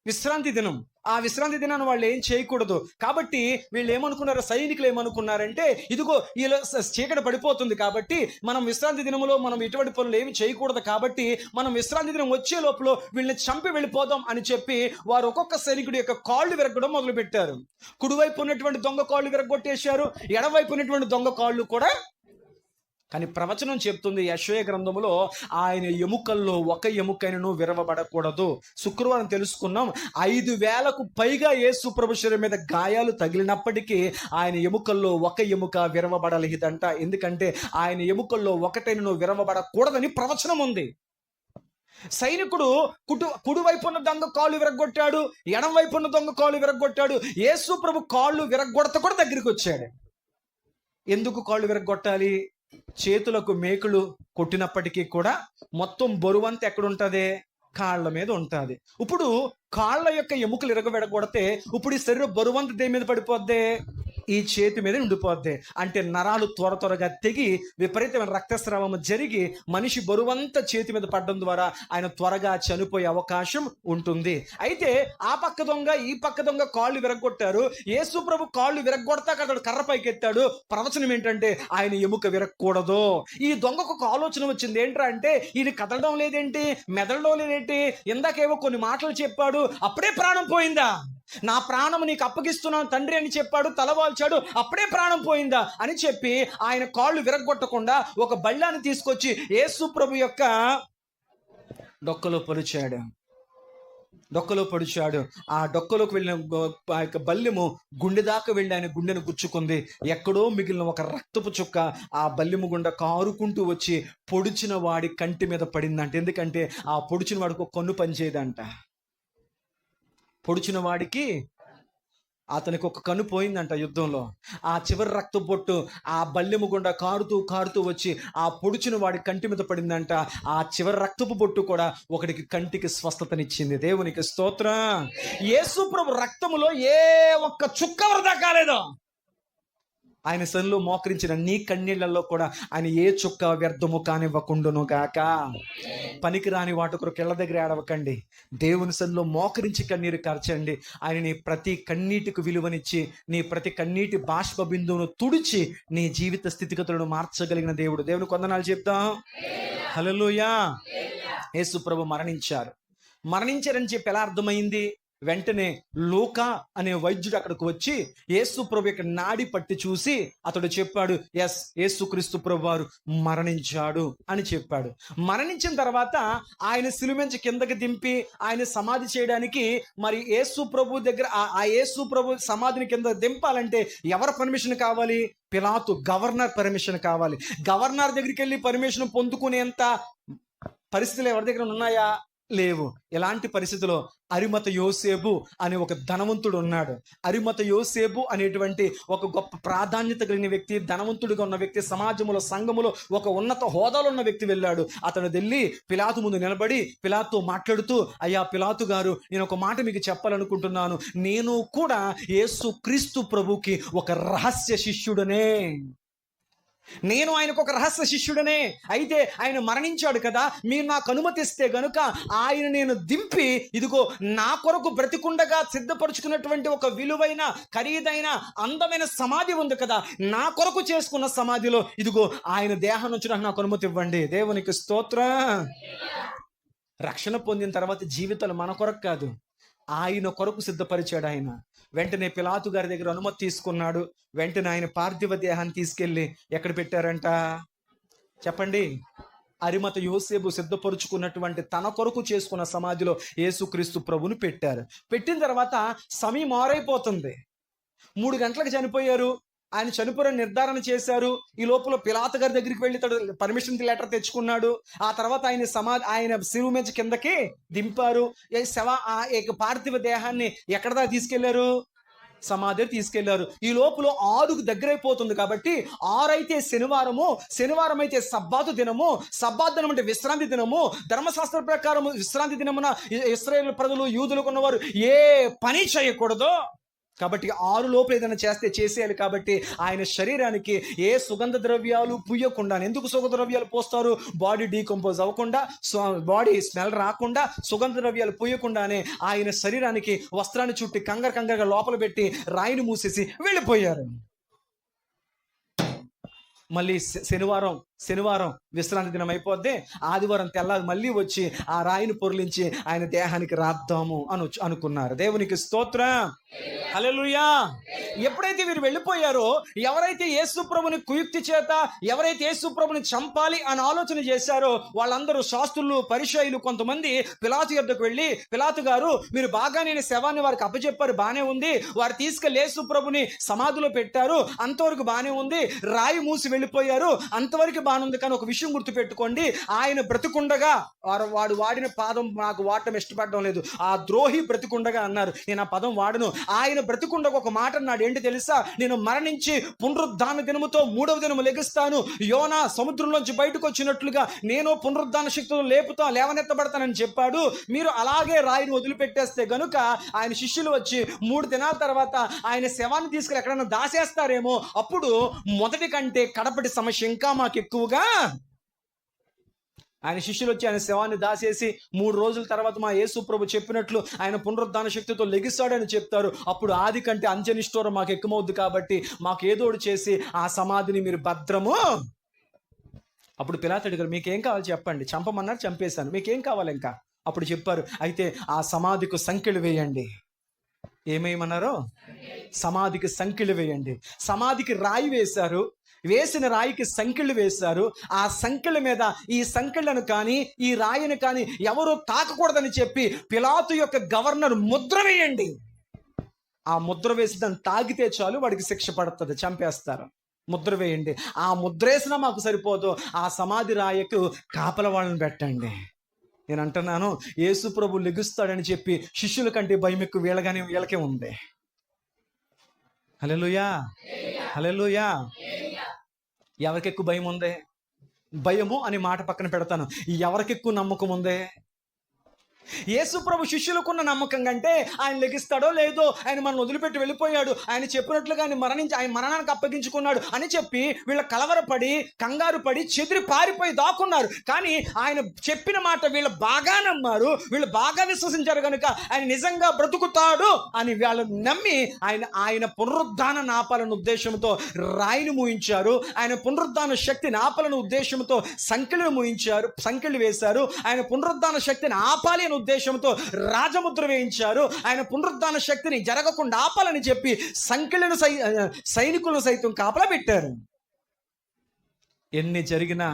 విశ్రాంతి దినం. ఆ విశ్రాంతి దినాన్ని వాళ్ళు ఏం చేయకూడదు. కాబట్టి వీళ్ళు ఏమనుకున్నారు, సైనికులు ఏమనుకున్నారంటే ఇదిగో ఇలా చీకటి పడిపోతుంది కాబట్టి మనం విశ్రాంతి దినంలో మనం ఎటువంటి పనులు ఏమి చేయకూడదు కాబట్టి మనం విశ్రాంతి దినం వచ్చే లోపల వీళ్ళని చంపి వెళ్ళిపోదాం అని చెప్పి వారు ఒక్కొక్క సైనికుడి యొక్క కాళ్ళు విరగడం మొదలు పెట్టారు. కుడివైపు ఉన్నటువంటి దొంగ కాళ్ళు విరగొట్టేశారు, ఎడవైపు ఉన్నటువంటి దొంగ కాళ్ళు కూడా. కానీ ప్రవచనం చెప్తుంది యెషయా గ్రంథములో ఆయన ఎముకల్లో ఒక ఎముకైనను విరవబడకూడదు. శుక్రవారం తెలుసుకున్నాం 5,000కు పైగా యేసు ప్రభు శరీరం మీద గాయాలు తగిలినప్పటికీ ఆయన ఎముకల్లో ఒక ఎముక విరవబడలేదంట. ఎందుకంటే ఆయన ఎముకల్లో ఒకటైనను విరవబడకూడదని ప్రవచనం ఉంది. సైనికుడు కుడివైపు ఉన్న దొంగ కాళ్ళు విరగొట్టాడు, ఎడం వైపు ఉన్న దొంగ కాళ్ళు విరగొట్టాడు. యేసు ప్రభు కాళ్ళు విరగొడత కూడా దగ్గరికి వచ్చాడు. ఎందుకు కాళ్ళు విరగొట్టాలి? చేతులకు మేకులు కొట్టినప్పటికీ కూడా మొత్తం బరువంతా ఎక్కడుంటది? కాళ్ళ మీద ఉంటుంది. ఇప్పుడు కాళ్ళ యొక్క ఎముకలు ఇరగబెడగొడితే ఇప్పుడు ఈ శరీరం బరువంత దేని మీద పడిపోద్ది? ఈ చేతి మీద ఉండిపోద్ది. అంటే నరాలు త్వరగా తెగి విపరీతమైన రక్తస్రావం జరిగి మనిషి బరువంతా చేతి మీద పడడం ద్వారా ఆయన త్వరగా చనిపోయే అవకాశం ఉంటుంది. అయితే ఆ పక్క దొంగ ఈ పక్క దొంగ కాళ్ళు విరగొట్టారు. యేసు ప్రభు కాళ్ళు విరగొడతాక అతడు కర్ర పైకి ఎత్తాడు. ప్రవచనం ఏంటంటే ఆయన ఎముక విరగకూడదు. ఈ దొంగకు ఒక ఆలోచన వచ్చింది. ఏంట్రా అంటే ఇది కదలడం లేదేంటి, మెదలడం లేదేంటి, ఇందాకేవో కొన్ని మాటలు చెప్పాడు, అప్పుడే ప్రాణం పోయిందా? నా ప్రాణం నీకు అప్పగిస్తున్నాను తండ్రి అని చెప్పాడు, తలవాల్చాడు, అప్పుడే ప్రాణం పోయిందా అని చెప్పి ఆయన కాళ్ళు విరగొట్టకుండా ఒక బళ్ళాన్ని తీసుకొచ్చి యేసు ప్రభు యొక్క డొక్కలో పొలిచాడు. డొక్కలో పొడిచాడు. ఆ డొక్కలోకి వెళ్ళిన ఆ యొక్క బల్లెము గుండె దాకా వెళ్ళి ఆయన గుండెను గుచ్చుకుంది. ఎక్కడో మిగిలిన ఒక రక్తపు చుక్క ఆ బల్లెము గుండా కారుకుంటూ వచ్చి పొడిచిన వాడి కంటి మీద పడిందంట. ఎందుకంటే ఆ పొడిచిన వాడికి ఒక కన్ను పనిచేయదంట. పొడిచిన వాడికి అతనికి ఒక కన్ను పోయిందంట యుద్ధంలో. ఆ చివరి రక్త బొట్టు ఆ బల్లెము గుండా కారుతూ వచ్చి ఆ పొడిచిన వాడి కంటి మీద పడిందంట. ఆ చివరి రక్తపు బొట్టు కూడా ఒకడికి కంటికి స్వస్థతనిచ్చింది. దేవునికి స్తోత్రం. యేసు ప్రభు రక్తములో ఏ ఒక్క చుక్క వృధా కాలేదు. ఆయన సన్నిలో మోకరించిన నీ కన్నీళ్లలో కూడా ఆయన ఏ చుక్క వ్యర్థము కానివ్వకుండును గాక. పనికి రాని వాటి కొరకు ఇళ్ళ దగ్గర ఏడవకండి. దేవుని సన్నిలో మోకరించి కన్నీరు కార్చండి. ఆయన నీ ప్రతి కన్నీటికి విలువనిచ్చి నీ ప్రతి కన్నీటి బాష్ప బిందువును తుడిచి నీ జీవిత స్థితిగతులను మార్చగలిగిన దేవుడు. దేవుని వందనాలు చెప్తాం. హల్లెలూయా. యేసు ప్రభు మరణించారని చెప్పి ఎలా అర్థమైంది? వెంటనే లూకా అనే వైద్యుడు అక్కడికి వచ్చి యేసు ప్రభు యొక్క నాడి పట్టి చూసి అతడు చెప్పాడు, ఎస్, యేసుక్రీస్తు ప్రభు వారు మరణించాడు అని చెప్పాడు. మరణించిన తర్వాత ఆయన శిలువ నుంచి కిందకి దింపి ఆయన సమాధి చేయడానికి మరి యేసు ప్రభు దగ్గర ఆ యేసు ప్రభు సమాధిని కింద దింపాలంటే ఎవరి పర్మిషన్ కావాలి? పిలాతు గవర్నర్ పర్మిషన్ కావాలి. గవర్నర్ దగ్గరికి వెళ్ళి పర్మిషన్ పొందుకునేంత పరిస్థితులు ఎవరి దగ్గర ఉన్నాయా? లేవు. ఎలాంటి పరిస్థితిలో అరిమత యోసేపు అనే ఒక ధనవంతుడు ఉన్నాడు. అరిమత యోసేపు అనేటువంటి ఒక గొప్ప ప్రాధాన్యత కలిగిన వ్యక్తి, ధనవంతుడిగా ఉన్న వ్యక్తి, సమాజంలో సంఘములో ఒక ఉన్నత హోదాలో ఉన్న వ్యక్తి వెళ్ళాడు. అతను వెళ్ళి పిలాతు ముందు నిలబడి పిలాతుతో మాట్లాడుతూ, అయ్యా పిలాతు గారు, నేను ఒక మాట మీకు చెప్పాలనుకుంటున్నాను. నేను కూడా యేసు క్రీస్తు ప్రభుకి ఒక రహస్య శిష్యుడనే. నేను ఆయనకు ఒక రహస్య శిష్యుడనే. అయితే ఆయన మరణించాడు కదా, మీరు నాకు అనుమతిస్తే గనుక ఆయన నేను దింపి ఇదిగో నా కొరకు బ్రతికుండగా సిద్ధపరుచుకున్నటువంటి ఒక విలువైన ఖరీదైన అందమైన సమాధి ఉంది కదా, నా కొరకు చేసుకున్న సమాధిలో ఇదిగో ఆయన దేహం నుంచి నాకు అనుమతి ఇవ్వండి. దేవునికి స్తోత్రం. రక్షణ పొందిన తర్వాత జీవితాలు మన కొరకు కాదు, ఆయన కొరకు సిద్ధపరిచాడు ఆయన. వెంటనే పిలాతు గారి దగ్గర అనుమతి తీసుకున్నాడు. వెంటనే ఆయన పార్థివ దేహాన్ని తీసుకెళ్ళి ఎక్కడ పెట్టారంట చెప్పండి? అరిమత యోసేపు సిద్ధపరుచుకున్నటువంటి తన కొరకు చేసుకున్న సమాధిలో యేసుక్రీస్తు ప్రభుని పెట్టారు. పెట్టిన తర్వాత సమయం ఆరైపోతుంది. 3 గంటలకు చనిపోయారు. ఆయన చనిపోయిన నిర్ధారణ చేశారు. ఈ లోపల పిలాతు గారి దగ్గరికి వెళ్ళి పర్మిషన్ లెటర్ తెచ్చుకున్నాడు. ఆ తర్వాత ఆయన శిలువ మీద కిందకి దింపారు. పార్థివ దేహాన్ని ఎక్కడ దాకా తీసుకెళ్లారు? సమాధి తీసుకెళ్లారు. ఈ లోపల 6కు దగ్గరైపోతుంది కాబట్టి 6 అయితే శనివారం అయితే సబ్బాతు దినము, సబ్బాతు దినం అంటే విశ్రాంతి దినము. ధర్మశాస్త్ర ప్రకారం విశ్రాంతి దినమున ఇశ్రాయేలు ప్రజలు, యూదులకు ఉన్నవారు ఏ పని చేయకూడదో. కాబట్టి 6 లోపు ఏదైనా చేసేయాలి. కాబట్టి ఆయన శరీరానికి ఏ సుగంధ ద్రవ్యాలు పుయ్యకుండా, ఎందుకు సుగంధ ద్రవ్యాలు పోస్తారు? బాడీ డీకంపోజ్ అవ్వకుండా, బాడీ స్మెల్ రాకుండా, సుగంధ ద్రవ్యాలు పుయ్యకుండానే ఆయన శరీరానికి వస్త్రాన్ని చుట్టి కంగారుగా లోపల పెట్టి రాయిని మూసేసి వెళ్ళిపోయారు. మళ్ళీ శనివారం విశ్రాంతి దినం అయిపోద్ది. ఆదివారం తెల్లారి మళ్ళీ వచ్చి ఆ రాయిని పొర్లించి ఆయన దేహానికి రాద్దాము అనుకున్నారు. దేవునికి స్తోత్రం. హల్లెలూయా. ఎప్పుడైతే వీరు వెళ్ళిపోయారో, ఎవరైతే యేసు ప్రభుని కుయుక్తి చేత, ఎవరైతే యేసు ప్రభుని చంపాలి అని ఆలోచన చేశారో వాళ్ళందరూ శాస్త్రులు, పరిసయ్యులు కొంతమంది పిలాతు యొద్దకు వెళ్ళి, పిలాతు గారు, మీరు బాగా నేను శవాన్ని వారికి అప్పచెప్పారు, బానే ఉంది. వారు తీసుకెళ్లి యేసు ప్రభుని సమాధిలో పెట్టారు, అంతవరకు బానే ఉంది. రాయి మూసి వెళ్ళిపోయారు, అంతవరకు బానే ఉంది. కానీ ఒక విషయం గుర్తు పెట్టుకోండి, ఆయన బ్రతికుండగా, వాడు వాడిన పదం నాకు వాడటం ఇష్టపడడం లేదు, ఆ ద్రోహి బ్రతికుండగా అన్నారు. నేను ఆ పదం వాడను. ఆయన బ్రతికుండగా ఒక మాట అన్నాడు. ఏంటి తెలుసా? నేను మరణించి పునరుద్ధాన దినముతో 3వ దినము లెగుస్తాను. యోనా సముద్రంలోంచి బయటకు వచ్చినట్లుగా నేను పునరుద్ధాన శక్తితో లేవనెత్తబడతానని చెప్పాడు. మీరు అలాగే రాయిని వదిలిపెట్టేస్తే గనుక ఆయన శిష్యులు వచ్చి 3 దినాల తర్వాత ఆయన శవాన్ని తీసుకుని ఎక్కడైనా దాసేస్తారేమో. అప్పుడు మొదటి కంటే కడపటి సమస్య ఇంకా మాకు ఎక్కువగా. ఆయన శిష్యులు వచ్చి ఆయన శవాన్ని దాసేసి 3 రోజుల తర్వాత మా యేసు ప్రభు చెప్పినట్లు ఆయన పునరుద్ధాన శక్తితో లెగిస్తాడని చెప్తారు. అప్పుడు ఆది కంటే అంత్యనిష్ఠూరం మాకు ఎక్కువవుద్ది కాబట్టి మాకు ఏదోడు చేసి ఆ సమాధిని మీరు భద్రము. అప్పుడు పిలాతు అడిగారు, మీకేం కావాలి చెప్పండి. చంపమన్నారు, చంపేశాను, మీకేం కావాలి ఇంకా? అప్పుడు చెప్పారు, అయితే ఆ సమాధికి సంకెళ్ళు వేయండి. ఏమేమన్నారో? సమాధికి సంకెళ్ళు వేయండి. సమాధికి రాయి వేశారు. వేసిన రాయికి సంకెళ్ళు వేశారు. ఆ సంకెళ్ళ మీద ఈ సంకెళ్ళను కానీ ఈ రాయిని కానీ ఎవరు తాకకూడదని చెప్పి పిలాతు యొక్క గవర్నర్ ముద్ర వేయండి, ఆ ముద్ర వేసి దాన్ని తాగితే చాలు వాడికి శిక్ష పడుతుంది, చంపేస్తారు, ముద్ర వేయండి. ఆ ముద్ర వేసినా మాకు సరిపోదు, ఆ సమాధి రాయకు కాపల వాళ్ళని పెట్టండి. నేను అంటున్నాను, యేసు ప్రభు లెగుస్తాడని చెప్పి శిష్యుల కంటే భయం ఎక్కువ వీళ్ళకే ఉంది. హల్లెలూయా, హల్లెలూయా. ఎవరికి ఎక్కువ భయం ఉంది? భయము అని మాట పక్కన పెడతాను, ఎవరికి ఎక్కువ నమ్మకం ఉంది? యేసు ప్రభు శిష్యులకున్న నమ్మకం కంటే ఆయన లెగిస్తాడో లేదో, ఆయన మనల్ని వదిలిపెట్టి వెళ్ళిపోయాడు, ఆయన చెప్పినట్లుగా ఆయన మరణానికి అప్పగించుకున్నాడు అని చెప్పి వీళ్ళ కలవరపడి కంగారు పడి చెదిరి పారిపోయి దాక్కున్నారు. కానీ ఆయన చెప్పిన మాట వీళ్ళు బాగా నమ్మారు, వీళ్ళు బాగా విశ్వసించారు కనుక ఆయన నిజంగా బ్రతుకుతాడు అని వాళ్ళు నమ్మి ఆయన పునరుద్ధాన ఆపాలన్న ఉద్దేశంతో రాయిని మూయించారు. ఆయన పునరుద్ధాన శక్తిని ఆపాలన్న ఉద్దేశంతో సంకెళ్ళు వేశారు. ఆయన పునరుద్ధాన శక్తిని ఆపాలి అనే ఉద్దేశంతో రాజముద్ర వేయించారు. ఆయన పునరుద్ధాన శక్తిని జరగకుండా ఆపాలని చెప్పి సంకెళ్ళను సైనికులను సైతం కాపలా పెట్టారు. ఎన్ని జరిగినా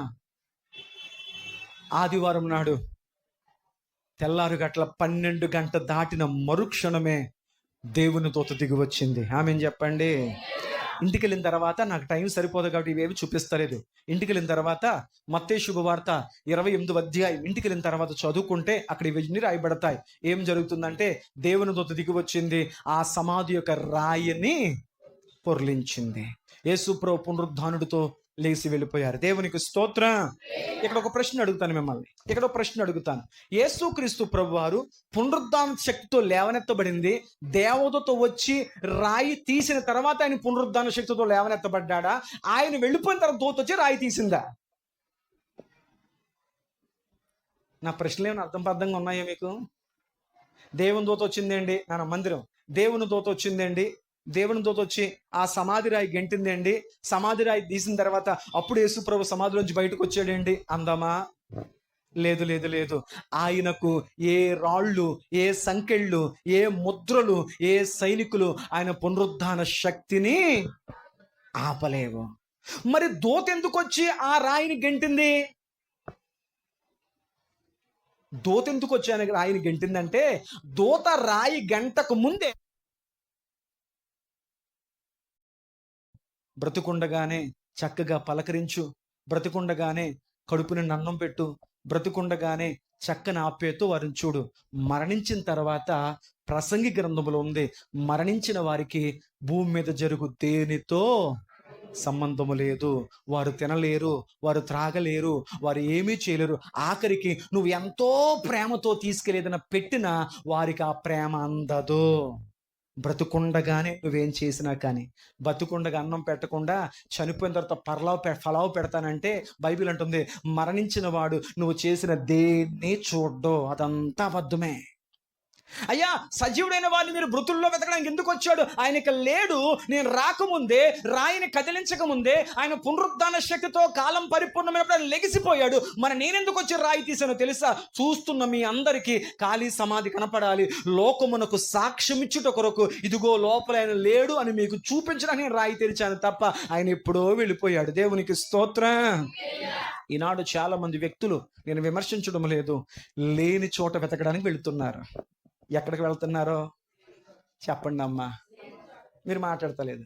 ఆదివారం నాడు తెల్లారు గట్ల 12 గంట దాటిన మరుక్షణమే దేవుని దూత దిగి వచ్చింది. ఆమెను చెప్పండి. ఇంటికి వెళ్ళిన తర్వాత నాకు టైం సరిపోదు కాబట్టి ఇవేవి చూపిస్తలేదు. ఇంటికి వెళ్ళిన తర్వాత మత్తయి శుభవార్త 28వ అధ్యాయం ఇంటికి వెళ్ళిన తర్వాత చదువుకుంటే అక్కడ ఇవన్నీ రాయబడతాయి. ఏం జరుగుతుందంటే దేవుని దూత దిగి వచ్చింది, ఆ సమాధి యొక్క రాయిని పొర్లించింది. యేసు ప్రభు పునరుద్ధానుడితో లేచి వెళ్ళిపోయారు. దేవునికి స్తోత్రం. ఇక్కడ ఒక ప్రశ్న అడుగుతాను. యేసుక్రీస్తు ప్రభు వారు పునరుద్ధాన శక్తితో లేవనెత్తబడింది. దేవదూత వచ్చి రాయి తీసిన తర్వాత ఆయన పునరుద్ధాన శక్తితో లేవనెత్తబడ్డా? ఆయన వెళ్ళిపోయిన తర్వాత దూత వచ్చి రాయి తీసిందా? నా ప్రశ్నలు ఏమైనా అర్థంగా ఉన్నాయో మీకు? దేవుని దూత వచ్చిందండి నా మందిరం, దేవుని దూత వచ్చిందండి, దేవుని దూత వచ్చి ఆ సమాధి రాయి గెంటిందండి, సమాధి రాయి తీసిన తర్వాత అప్పుడు యేసు ప్రభు సమాధిలోంచి బయటకు వచ్చాడండి అందామా? లేదు లేదు లేదు. ఆయనకు ఏ రాళ్ళు, ఏ సంకెళ్ళు, ఏ ముద్రలు, ఏ సైనికులు ఆయన పునరుద్ధాన శక్తిని ఆపలేవు. మరి దూత ఎందుకు వచ్చి ఆ రాయిని గెంటింది? దూత ఎందుకు వచ్చి ఆయన రాయిని గెంటిందంటే, దూత రాయి గంటకు ముందే బ్రతుకుండగానే చక్కగా పలకరించు, బ్రతుకుండగానే కడుపుని అన్నం పెట్టు, బ్రతుకుండగానే చక్కని ఆప్యాయతో వారిని చూడు. మరణించిన తర్వాత ప్రసంగి గ్రంథములో ఉంది, మరణించిన వారికి భూమి మీద జరుగు దేనితో సంబంధము లేదు. వారు తినలేరు, వారు త్రాగలేరు, వారు ఏమీ చేయలేరు. ఆఖరికి నువ్వు ఎంతో ప్రేమతో తీసుకెళ్ళేదైనా పెట్టినా వారికి ఆ ప్రేమ అందదు. బ్రతుకుండగానే నువ్వేం చేసినా కానీ, బతుకుండగా అన్నం పెట్టకుండా చనిపోయిన తర్వాత ఫలావు పెడతానంటే బైబిల్ అంటుంది, మరణించిన వాడు నువ్వు చేసిన దేన్ని చూడ్డో, అదంతా అబద్ధమే. అయ్యా, సజీవుడైన వాడిని మీరు మృతుల్లో వెతకడానికి ఎందుకు వచ్చాడు? ఆయనకి లేడు. నేను రాకముందే, రాయిని కదిలించక ముందే ఆయన పునరుద్ధాన శక్తితో కాలం పరిపూర్ణమైనప్పుడు ఆయన లెగిసిపోయాడు. మరి నేనెందుకు వచ్చి రాయి తీసానో తెలుసా? చూస్తున్న మీ అందరికీ ఖాళీ సమాధి కనపడాలి, లోకమునకు సాక్ష్యం ఇచ్చుట కొరకు ఇదిగో లోపల ఆయన లేడు అని మీకు చూపించడానికి నేను రాయి తెరిచాను తప్ప ఆయన ఎప్పుడో వెళ్ళిపోయాడు. దేవునికి స్తోత్రం. ఈనాడు చాలా మంది వ్యక్తులు, నేను విమర్శించడం లేదు, లేని చోట వెతకడానికి వెళుతున్నారు. ఎక్కడికి వెళ్తున్నారో చెప్పండి అమ్మా, మీరు మాట్లాడతలేదు.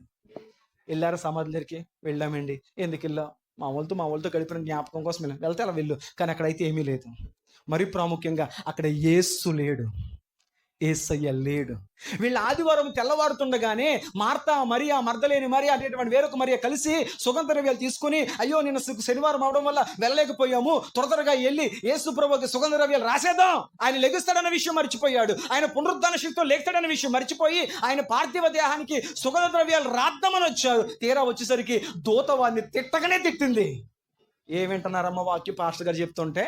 వెళ్ళారు సమాధుల దగ్గరికి? వెళ్ళామండి. ఎందుకు వెళ్ళాం? మా వాళ్ళతో గడిపిన జ్ఞాపకం కోసం వెళ్ళాం. వెళ్తే అలా వెళ్ళు, కానీ అక్కడైతే ఏమీ లేదు. మరి ప్రాముఖ్యంగా అక్కడ యేసు లేడు, యేసయ్య లేడు. వీళ్ళు ఆదివారం తెల్లవారుతుండగానే మార్తా మరియా, మర్దలేని మరియా అనేటువంటి వేరొక మరియా కలిసి సుగంధ ద్రవ్యాలు తీసుకుని, అయ్యో నిన్న శనివారం అవడం వల్ల వెళ్ళలేకపోయాము, త్వరగా వెళ్ళి యేసు ప్రభువుకి సుగంధ ద్రవ్యాలు రాసేద్దాం, ఆయన లెగుస్తాడన్న విషయం మర్చిపోయాడు, ఆయన పునరుద్ధాన శక్తితో లేస్తాడన్న విషయం మర్చిపోయి ఆయన పార్థివ దేహానికి సుగంధ ద్రవ్యాలు రాద్దామని వచ్చారు. తీరా వచ్చేసరికి దూత వారిని తిట్టగానే తిట్టింది. ఏమింటున్నారమ్మ వాక్యం పాస్టర్ గారు చెప్తుంటే?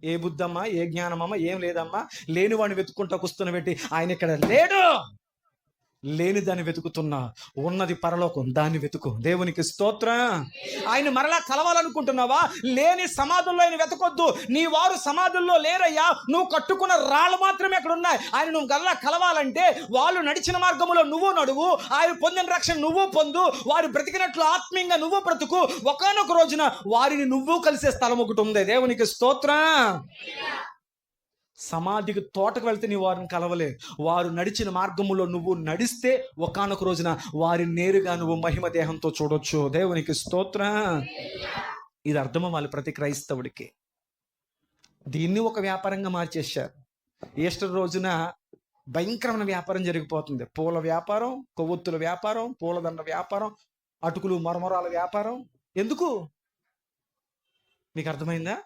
ఏ బుద్ధమ్మా, ఏ జ్ఞానమమ్మా, ఏం లేదమ్మా, లేని వాడిని వెతుక్కుంటా కూస్తున్న పెట్టి ఆయన ఇక్కడ లేడు. లేని దాన్ని వెతుకుతున్నా, ఉన్నది పరలోకం, దాన్ని వెతుకు. దేవునికి స్తోత్రం. ఆయన మరలా కలవాలనుకుంటున్నావా? లేని సమాధుల్లో ఆయన వెతకొద్దు. నీ వారు సమాధుల్లో లేరయ్యా, నువ్వు కట్టుకున్న రాళ్ళు మాత్రమే అక్కడ ఉన్నాయి. ఆయన నువ్వు గల్లా కలవాలంటే వాళ్ళు నడిచిన మార్గంలో నువ్వు నడువు, ఆయన పొందిన రక్షణ నువ్వు పొందు, వారు బ్రతికినట్లు ఆత్మీయంగా నువ్వు బ్రతుకు. ఒకానొక రోజున వారిని నువ్వు కలిసే స్థలం ఒకటి ఉంది. దేవునికి స్తోత్రం. సమాధికి తోటకు వెళ్తే నీ వారిని కలవలే. వారు నడిచిన మార్గములో నువ్వు నడిస్తే ఒకానొక రోజున వారిని నేరుగా నువ్వు మహిమ దేహంతో చూడొచ్చు. దేవునికి స్తోత్రం. ఇది అర్థం అవ్వాలి ప్రతి క్రైస్తవుడికి. దీన్ని ఒక వ్యాపారంగా మార్చేశారు. ఈస్టర్ రోజున భయంకరమైన వ్యాపారం జరిగిపోతుంది. పూల వ్యాపారం, కొవ్వొత్తుల వ్యాపారం, పూలదండ వ్యాపారం, అటుకులు మరమరాల వ్యాపారం. ఎందుకు? మీకు అర్థమైందా?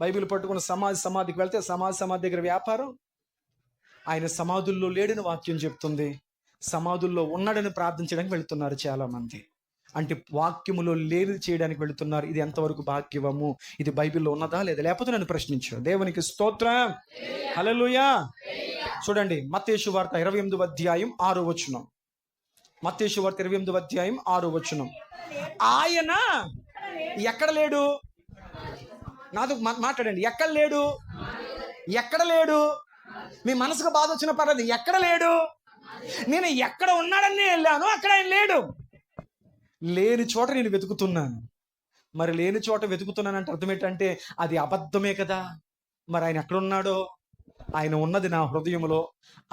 బైబిల్ పట్టుకున్న సమాధికి వెళ్తే సమాధి దగ్గర వ్యాపారం. ఆయన సమాధుల్లో లేడని వాక్యం చెప్తుంది. సమాధుల్లో ఉన్నాడని ప్రార్థించడానికి వెళుతున్నారు చాలా మంది. అంటే వాక్యములో లేని చేయడానికి వెళుతున్నారు. ఇది ఎంతవరకు భాగ్యవము? ఇది బైబిల్లో ఉన్నదా లేదా? లేకపోతే నన్ను ప్రశ్నించు. దేవునికి స్తోత్రం. హల్లెలూయా. చూడండి, మత్తయి సువార్త 28వ అధ్యాయం 6వ వచనం. మత్తయి సువార్త 28వ అధ్యాయం 6వ వచనం. ఆయన ఎక్కడ లేడు? నాతో మాట్లాడండి. ఎక్కడ లేడు? ఎక్కడ లేడు? మీ మనసుకు బాధ వచ్చిన పర్లేదు. ఎక్కడ లేడు? నేను ఎక్కడ ఉన్నాడని వెళ్ళాను, అక్కడ ఆయన లేడు. లేని చోట నేను వెతుకుతున్నాను. మరి లేని చోట వెతుకుతున్నానంటే అర్థం ఏంటంటే అది అబద్ధమే కదా. మరి ఆయన ఎక్కడున్నాడో? ఆయన ఉన్నది నా హృదయములో,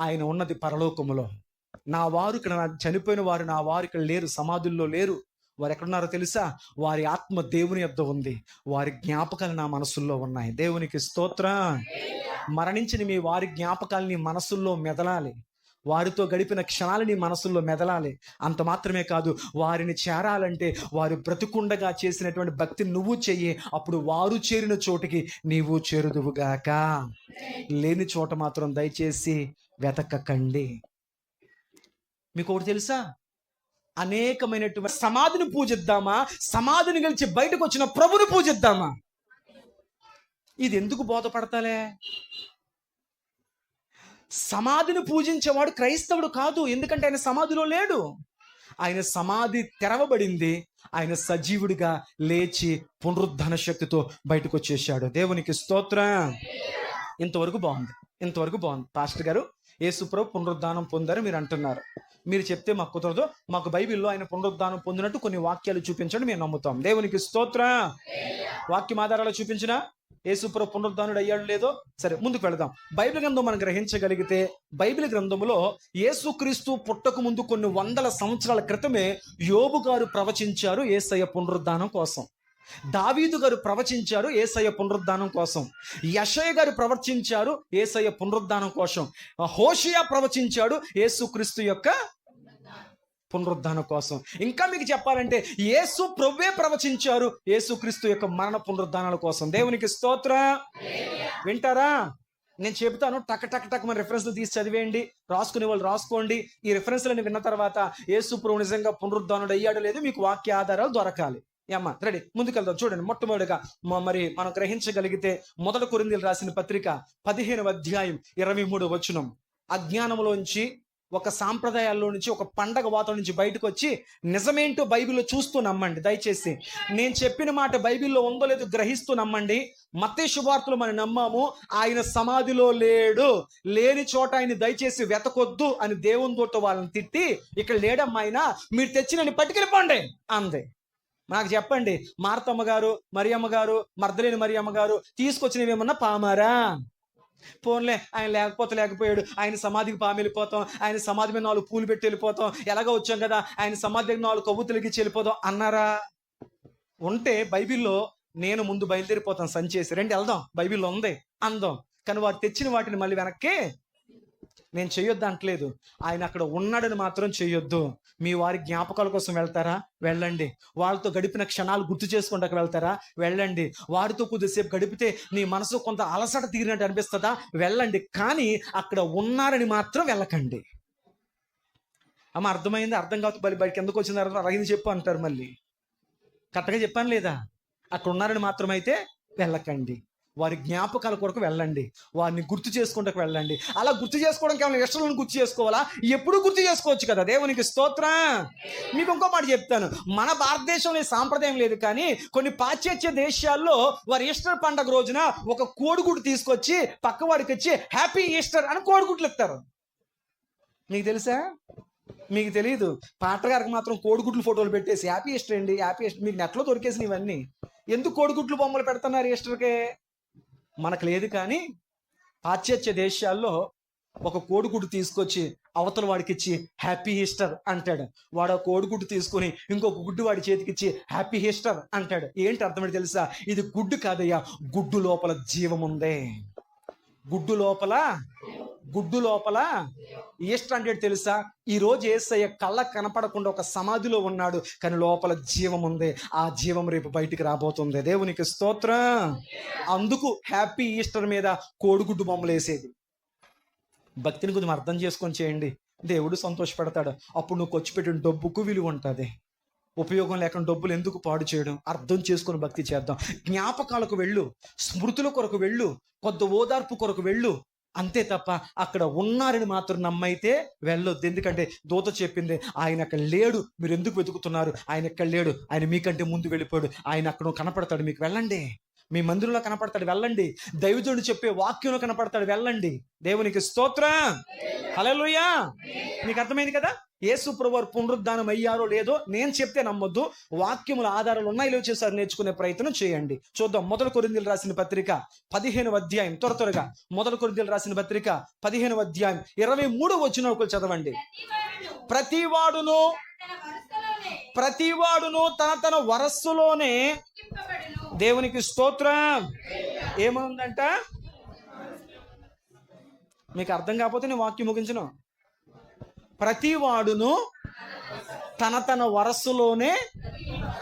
ఆయన ఉన్నది పరలోకములో. నా వారు ఇక్కడ, చనిపోయిన వారు నా వారు ఇక్కడ లేరు, సమాధుల్లో లేరు. వారు ఎక్కడున్నారో తెలుసా? వారి ఆత్మ దేవుని యొద్ద ఉంది, వారి జ్ఞాపకాలు నా మనసుల్లో ఉన్నాయి. దేవునికి స్తోత్రం. మరణించిన మీ వారి జ్ఞాపకాలు నీ మనసుల్లో మెదలాలి. వారితో గడిపిన క్షణాలు నీ మనసుల్లో మెదలాలి. అంత మాత్రమే కాదు, వారిని చేరాలంటే వారు బ్రతుకుండగా చేసినటువంటి భక్తిని నువ్వు చెయ్యి. అప్పుడు వారు చేరిన చోటికి నీవు చేరుదువుగాక. లేని చోట మాత్రం దయచేసి వెతకకండి. మీకు ఒకటి తెలుసా? అనేకమైనటువంటి సమాధిని పూజిద్దామా, సమాధిని గెలిచి బయటకు వచ్చిన ప్రభుని పూజిద్దామా? ఇది ఎందుకు బోధపడతాలే? సమాధిని పూజించేవాడు క్రైస్తవుడు కాదు. ఎందుకంటే ఆయన సమాధిలో లేడు. ఆయన సమాధి తెరవబడింది. ఆయన సజీవుడిగా లేచి పునరుద్ధరణ శక్తితో బయటకు వచ్చేసాడు. దేవునికి స్తోత్రం. ఇంతవరకు బాగుంది. పాస్టర్ గారు, యేసుప్రభు పునరుద్ధానం పొందారు మీరు అంటున్నారు. మీరు చెప్తే మాకు కుదరదు. మాకు బైబిల్లో ఆయన పునరుద్ధానం పొందినట్టు కొన్ని వాక్యాలు చూపించండి, మేము నమ్ముతాం. దేవునికి స్తోత్రం. వాక్యం ఆధారాలు చూపించిన యేసుప్రభు పునరుద్ధానుడు అయ్యాడు లేదో సరే, ముందుకు వెళదాం. బైబిల్ గ్రంథం మనం గ్రహించగలిగితే, బైబిల్ గ్రంథంలో యేసుక్రీస్తు పుట్టక ముందు కొన్ని వందల సంవత్సరాల క్రితమే యోబు గారు ప్రవచించారు యేసయ్య పునరుద్ధానం కోసం. దావీదు గారు ప్రవచించారు యేసయ్య పునరుద్ధానం కోసం. యెషయా గారు ప్రవచించారు యేసయ్య పునరుద్ధానం కోసం. హోషేయ ప్రవచించాడు యేసుక్రీస్తు యొక్క పునరుద్ధానం కోసం. ఇంకా మీకు చెప్పాలంటే యేసు ప్రభువే ప్రవచించారు యేసుక్రీస్తు యొక్క మరణ పునరుద్ధానాల కోసం. దేవునికి స్తోత్రం. వింటారా? నేను చెబుతాను, టక్ మన రెఫరెన్స్లు తీసి చదివేయండి. రాసుకునే వాళ్ళు రాసుకోండి. ఈ రెఫరెన్స్లను విన్న తర్వాత యేసు ప్రభు నిజంగా పునరుద్ధానుడు అయ్యాడో లేదు మీకు వాక్య ఆధారాలు దొరకాలి. అమ్మా రెడీ, ముందుకెళ్దాం. చూడండి, మొట్టమొదటిగా మరి మనం గ్రహించగలిగితే 1 కొరింథీయులకు రాసిన పత్రిక 15వ అధ్యాయం 23వ వచనం. అజ్ఞానంలోంచి, ఒక సాంప్రదాయాల్లో నుంచి, ఒక పండగ వాతావరణం నుంచి బయటకు వచ్చి నిజమేంటో బైబిల్లో చూస్తూ నమ్మండి. దయచేసి నేను చెప్పిన మాట బైబిల్లో ఉందో లేదో గ్రహిస్తూ నమ్మండి. మత్తయి సువార్తలో మనం నమ్మాము ఆయన సమాధిలో లేడు, లేని చోట ఆయన దయచేసి వెతకొద్దు అని దేవునితో వాళ్ళని తిట్టి, ఇక్కడ లేడమ్మా ఆయన, మీరు తెచ్చినని పట్టుకెళ్ళిపోండి అందే. నాకు చెప్పండి, మార్తమ్మ గారు, మరియమ్మ గారు, మర్దలేని మరియమ్మ గారు తీసుకొచ్చినవేమన్నా పామారా? పోన్లే, ఆయన లేకపోయాడు, ఆయన సమాధికి పాము వెళ్ళిపోతాం, ఆయన సమాధి మీద 4 పూలు పెట్టి వెళ్ళిపోతాం, ఎలాగో వచ్చాం కదా ఆయన సమాధి దగ్గర 4 కొవ్వొత్తులకి వెళ్ళిపోతాం అన్నారా? ఉంటే బైబిల్లో నేను ముందు బయలుదేరిపోతాను సంచేసి, రండి వెళ్దాం, బైబిల్లో ఉంది అందాం. కానీ వారు తెచ్చిన వాటిని మళ్ళీ వెనక్కి నేను చెయ్యొద్దు అంటలేదు. ఆయన అక్కడ ఉన్నాడని మాత్రం చెయ్యొద్దు. మీ వారి జ్ఞాపకాల కోసం వెళ్తారా? వెళ్ళండి. వాళ్ళతో గడిపిన క్షణాలు గుర్తు చేసుకుంటాక వెళ్తారా? వెళ్ళండి. వారితో కొద్దిసేపు గడిపితే నీ మనసు కొంత అలసట తీరినట్టు అనిపిస్తుందా? వెళ్ళండి. కానీ అక్కడ ఉన్నారని మాత్రం వెళ్ళకండి. అమ్మ అర్థమైంది? అర్థం కాదు బయటకి ఎందుకు వచ్చిన తర్వాత అరగింది చెప్పు అంటారు. మళ్ళీ కరెక్ట్గా చెప్పాను లేదా? అక్కడ ఉన్నారని మాత్రం అయితే వెళ్ళకండి. వారి జ్ఞాపకాల కొరకు వెళ్ళండి, వారిని గుర్తు చేసుకుంటూ వెళ్ళండి. అలా గుర్తు చేసుకోవడానికి ఏమైనా ఇష్టలను గుర్తు చేసుకోవాలా? ఎప్పుడు గుర్తు చేసుకోవచ్చు కదా. దేవునికి స్తోత్రం. మీకు ఇంకో మాట చెప్తాను. మన భారతదేశంలో సాంప్రదాయం లేదు, కానీ కొన్ని పాశ్చాత్య దేశాల్లో వారి ఈస్టర్ పండుగ రోజున ఒక కోడిగుడ్డు తీసుకొచ్చి పక్కవాడికి వచ్చి హ్యాపీ ఈస్టర్ అని కోడిగుడ్లు ఇస్తారు. మీకు తెలుసా? మీకు తెలియదు. పాటర్ గారికి మాత్రం కోడిగుడ్లు ఫోటోలు పెట్టేసి హ్యాపీ ఈస్టర్ అండి, హ్యాపీ ఈస్టర్. మీకు నెట్లో దొరికేసి ఇవన్నీ ఎందుకు కోడిగుడ్లు బొమ్మలు పెడుతున్నారు ఈస్టర్కే? మనకు లేదు, కానీ పాశ్చాత్య దేశాల్లో ఒక కోడిగుడ్డు తీసుకొచ్చి అవతల వాడికి ఇచ్చి హ్యాపీ ఈస్టర్ అంటాడు. వాడు ఆ కోడిగుడ్డు తీసుకొని ఇంకొక గుడ్డు వాడి చేతికిచ్చి హ్యాపీ ఈస్టర్ అంటాడు. ఏంటి అర్థమేంటి తెలుసా? ఇది గుడ్డు కాదయ్యా, గుడ్డు లోపల జీవం ఉంది. గుడ్డు లోపల ఈస్టర్ అంటే తెలుసా? ఈరోజు యేసయ్య కళ్ళకు కనపడకుండా ఒక సమాధిలో ఉన్నాడు, కానీ లోపల జీవం ఉంది. ఆ జీవం రేపు బయటికి రాబోతుంది. దేవునికి స్తోత్రం. అందుకు హ్యాపీ ఈస్టర్ మీద కోడిగుడ్డు బొమ్మలు వేసేది. భక్తిని కొంచెం అర్థం చేసుకొని చేయండి, దేవుడు సంతోషపడతాడు. అప్పుడు నువ్వు ఖర్చు పెట్టిన డబ్బుకు విలువ ఉంటుంది. ఉపయోగం లేకుండా డబ్బులు ఎందుకు పాడు చేయడం? అర్థం చేసుకొని భక్తి చేద్దాం. జ్ఞాపకాలకు వెళ్ళు, స్మృతుల కొరకు వెళ్ళు, కొద్ది ఓదార్పు కొరకు వెళ్ళు, అంతే తప్ప అక్కడ ఉన్నారని మాత్రం నమ్మైతే వెళ్ళొద్దు. ఎందుకంటే దూత చెప్పింది, ఆయన అక్కడ లేడు, మీరు ఎందుకు వెతుకుతున్నారు? ఆయన ఎక్కడ లేడు, ఆయన మీకంటే ముందు వెళ్ళిపోయాడు. ఆయన అక్కడ కనపడతాడు, మీకు వెళ్ళండి. మీ మందిరంలో కనపడతాడు, వెళ్ళండి. దైవజనుడు చెప్పే వాక్యంలో కనపడతాడు, వెళ్ళండి. దేవునికి స్తోత్రం. హల్లెలూయా. మీకు అర్థమైంది కదా? యేసు ప్రభువారు పునరుద్ధానం అయ్యారో లేదో నేను చెప్తే నమ్మొద్దు. వాక్యముల ఆధారాలు ఉన్నాయి, లేవు చేశారు, నేర్చుకునే ప్రయత్నం చేయండి. చూద్దాం. 1 కొరింథీయులు రాసిన పత్రిక 15వ అధ్యాయం, త్వరగా 1 కొరింథీయులు రాసిన పత్రిక 15వ అధ్యాయం 23వ వచనం ఒకరు చదవండి. ప్రతివాడును తన వరస్సులోనే దేవునికి స్తోత్రం. ఏమనుందంట? మీకు అర్థం కాకపోతే నేను వాక్యం ముగించను. ప్రతివాడును తన వరస్సులోనే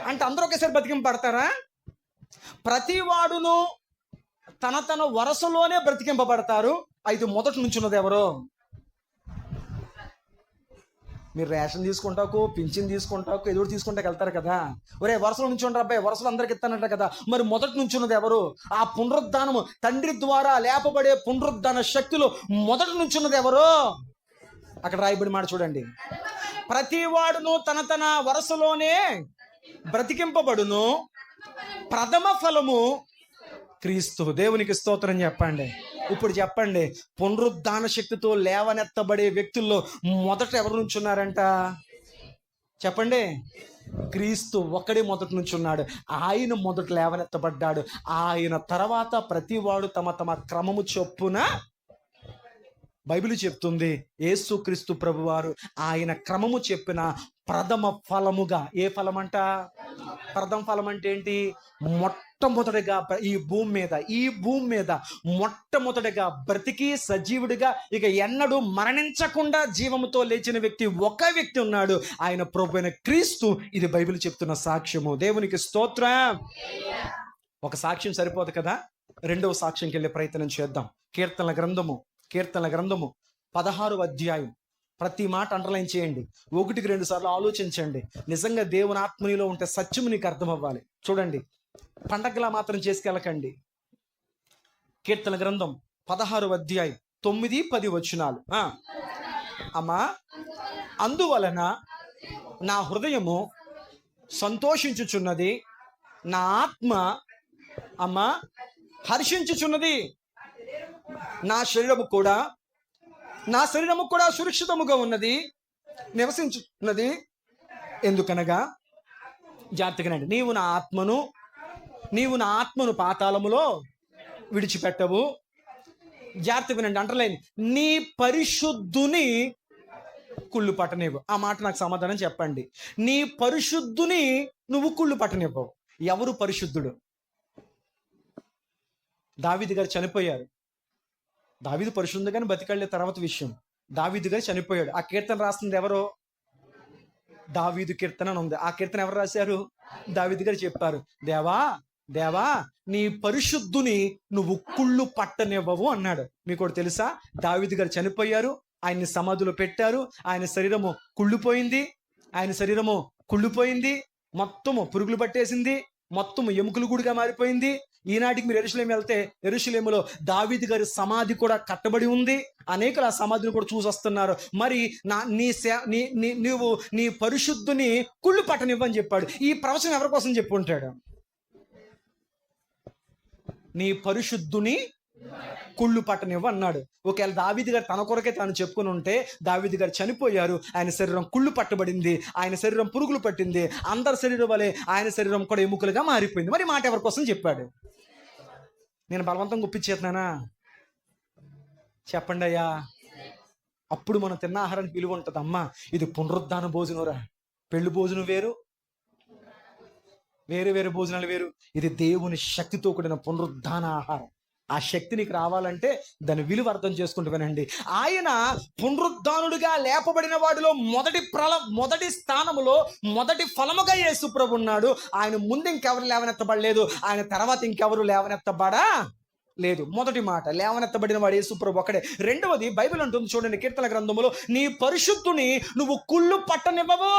అంటే అందరూ ఒకేసారి బ్రతికింపబడతారా? ప్రతివాడును తన వరసలోనే బ్రతికింపబడతారు. అయితే మొదటి నుంచి ఉన్నది ఎవరు? మీరు రేషన్ తీసుకుంటాకు, పింఛన్ తీసుకుంటాకు, ఎదురు తీసుకుంటాకు వెళ్తారు కదా. ఒరే వరుసలో నుంచి ఉండరు అబ్బాయి, వరుసలు అందరికి ఇస్తానంట కదా. మరి మొదటి నుంచి ఉన్నది ఎవరు? ఆ పునరుద్ధానము, తండ్రి ద్వారా లేపబడే పునరుద్ధాన శక్తిలో మొదటి నుంచి ఉన్నది ఎవరు? అక్కడ రాయబడి మాట చూడండి. ప్రతివాడును తన వరసలోనే బ్రతికింపబడును, ప్రథమ ఫలము క్రీస్తు. దేవునికి స్తోత్రం చెప్పండి. ఇప్పుడు చెప్పండి, పునరుద్ధాన శక్తితో లేవనెత్తబడే వ్యక్తుల్లో మొదట ఎవరు నుంచి ఉన్నారంట? చెప్పండి. క్రీస్తు ఒక్కడే మొదటి నుంచి ఉన్నాడు. ఆయన మొదట లేవనెత్తబడ్డాడు. ఆయన తర్వాత ప్రతివాడు తమ క్రమము చొప్పున, బైబిల్ చెప్తుంది, యేసుక్రీస్తు ప్రభువారు ఆయన క్రమము చెప్పిన ప్రథమ ఫలముగా. ఏ ఫలం అంట? ప్రథమ ఫలం అంటే ఏంటి? మొట్టమొదటిగా ఈ భూమి మీద మొట్టమొదటిగా బ్రతికి సజీవుడిగా ఇక ఎన్నడూ మరణించకుండా జీవముతో లేచిన వ్యక్తి ఒక వ్యక్తి ఉన్నాడు, ఆయన ప్రభువైన క్రీస్తు. ఇది బైబిల్ చెప్తున్న సాక్ష్యము. దేవునికి స్తోత్రం. ఒక సాక్ష్యం సరిపోదు కదా, రెండవ సాక్ష్యంకి వెళ్ళే ప్రయత్నం చేద్దాం. కీర్తనల గ్రంథము 16వ అధ్యాయం. ప్రతి మాట అండర్లైన్ చేయండి, 1-2 సార్లు ఆలోచించండి. నిజంగా దేవుని ఆత్మనిలో ఉంటే సత్యము నీకు అర్థం అవ్వాలి. చూడండి, పండగలా మాత్రం చేసుకెళ్ళకండి. కీర్తన గ్రంథం 16వ అధ్యాయం 9-10 వచనాలు. అమ్మా, అందువలన నా హృదయము సంతోషించుచున్నది, నా ఆత్మ అమ్మా హర్షించుచున్నది, నా శరీరము కూడా సురక్షితముగా ఉన్నది, నివసించున్నది. ఎందుకనగా, జాగ్రత్తగానండి, నీవు నా ఆత్మను పాతాళములో విడిచిపెట్టవు. జాగ్రత్తగా వినండి, అంటలేని, నీ పరిశుద్ధుని కుళ్ళు పట్టనివ్వు. ఆ మాట నాకు సమాధానం చెప్పండి. నీ పరిశుద్ధుని నువ్వు కుళ్ళు పట్టనివ్వవు. ఎవరు పరిశుద్ధుడు? దావీదు గారు చనిపోయారు. దావీదు పరిశుద్ధంగానే బతికెళ్ళే తర్వాత విషయం. దావీదు గారు చనిపోయాడు. ఆ కీర్తన రాస్తుంది ఎవరో? దావీదు కీర్తన అని ఉంది. ఆ కీర్తన ఎవరు రాశారు? దావీదు గారు చెప్పారు, దేవా నీ పరిశుద్ధుని నువ్వు కుళ్ళు పట్టనివ్వవు అన్నాడు. మీకు కూడా తెలుసా, దావీదు గారు చనిపోయారు, ఆయన్ని సమాధిలో పెట్టారు. ఆయన శరీరము కుళ్ళిపోయింది, మొత్తము పురుగులు పట్టేసింది. మొత్తం ఎముకలు గుడిగా మారిపోయింది. ఈనాటికి మీరు యెరూషలేము వెళ్తే యెరూషలేములో దావీదు గారి సమాధి కూడా కట్టబడి ఉంది. అనేకులు ఆ సమాధిని కూడా చూసొస్తున్నారు. మరి నీవు నీ పరిశుద్ధుని కుళ్ళు పట్టనివ్వని చెప్పాడు. ఈ ప్రవచనం ఎవరి కోసం చెప్పి ఉంటాడు? నీ పరిశుద్ధుని కుళ్ళు పట్టనివ్వ అన్నాడు. ఒకవేళ దావీదు గారు తన కొరకే తాను చెప్పుకుని ఉంటే, దావీదు గారు చనిపోయారు, ఆయన శరీరం కుళ్ళు పట్టబడింది, ఆయన శరీరం పురుగులు పట్టింది, అందరి శరీరం వలె ఆయన శరీరం కూడా ఎముకలుగా మారిపోయింది. మరి మాట ఎవరి కోసం చెప్పాడు? నేను బలవంతం గుప్పించేస్తున్నానా? చెప్పండి అయ్యా. అప్పుడు మనం తిన్న ఆహారానికి విలువ ఉంటుంది. అమ్మా, ఇది పునరుద్ధాన భోజనంరా. పెళ్లి భోజనం వేరు, వేరే వేరే భోజనాలు వేరు. ఇది దేవుని శక్తితో కూడిన పునరుద్ధాన ఆహారం. ఆ శక్తి నీకు రావాలంటే దాని విలువ అర్థం చేసుకుంటూ వినండి. ఆయన పునరుద్ధానుడిగా లేపబడిన వాడిలో మొదటి స్థానములో మొదటి ఫలముగా యేసు ప్రభు ఉన్నాడు. ఆయన ముందు ఇంకెవరు లేవనెత్తబడలేదు, ఆయన తర్వాత ఇంకెవరు లేవనెత్తబడా లేదు. మొదటి మాట, లేవనెత్తబడిన వాడు యేసు ప్రభు ఒక్కడే. రెండవది, బైబిల్ అంటుంది చూడండి, కీర్తన గ్రంథములో, నీ పరిశుద్ధుని నువ్వు కుళ్ళు పట్టనివ్వవు,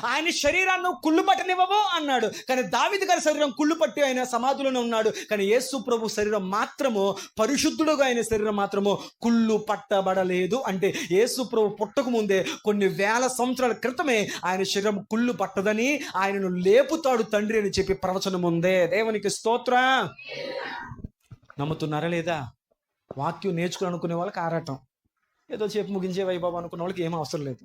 ఆయన శరీరాన్ని కుళ్ళు పట్టనివ్వవు అన్నాడు. కానీ దావీదు గారి శరీరం కుళ్ళు పట్టి ఆయన సమాధిలోనే ఉన్నాడు. కానీ యేసు ప్రభు శరీరం మాత్రము, పరిశుద్ధుడుగా ఆయన శరీరం మాత్రము కుళ్ళు పట్టబడలేదు. అంటే యేసు ప్రభు పుట్టక ముందే కొన్ని వేల సంవత్సరాల క్రితమే ఆయన శరీరం కుళ్ళు పట్టదని, ఆయనను లేపుతాడు తండ్రి అని చెప్పి ప్రవచనం ఉందే. దేవునికి స్తోత్రం. నమ్ముతున్నారా లేదా? వాక్యం నేర్చుకుని అనుకునే వాళ్ళకి ఆరాటం, ఏదో చెప్పి ముగించే వైభవం అనుకున్న వాళ్ళకి ఏం అవసరం లేదు.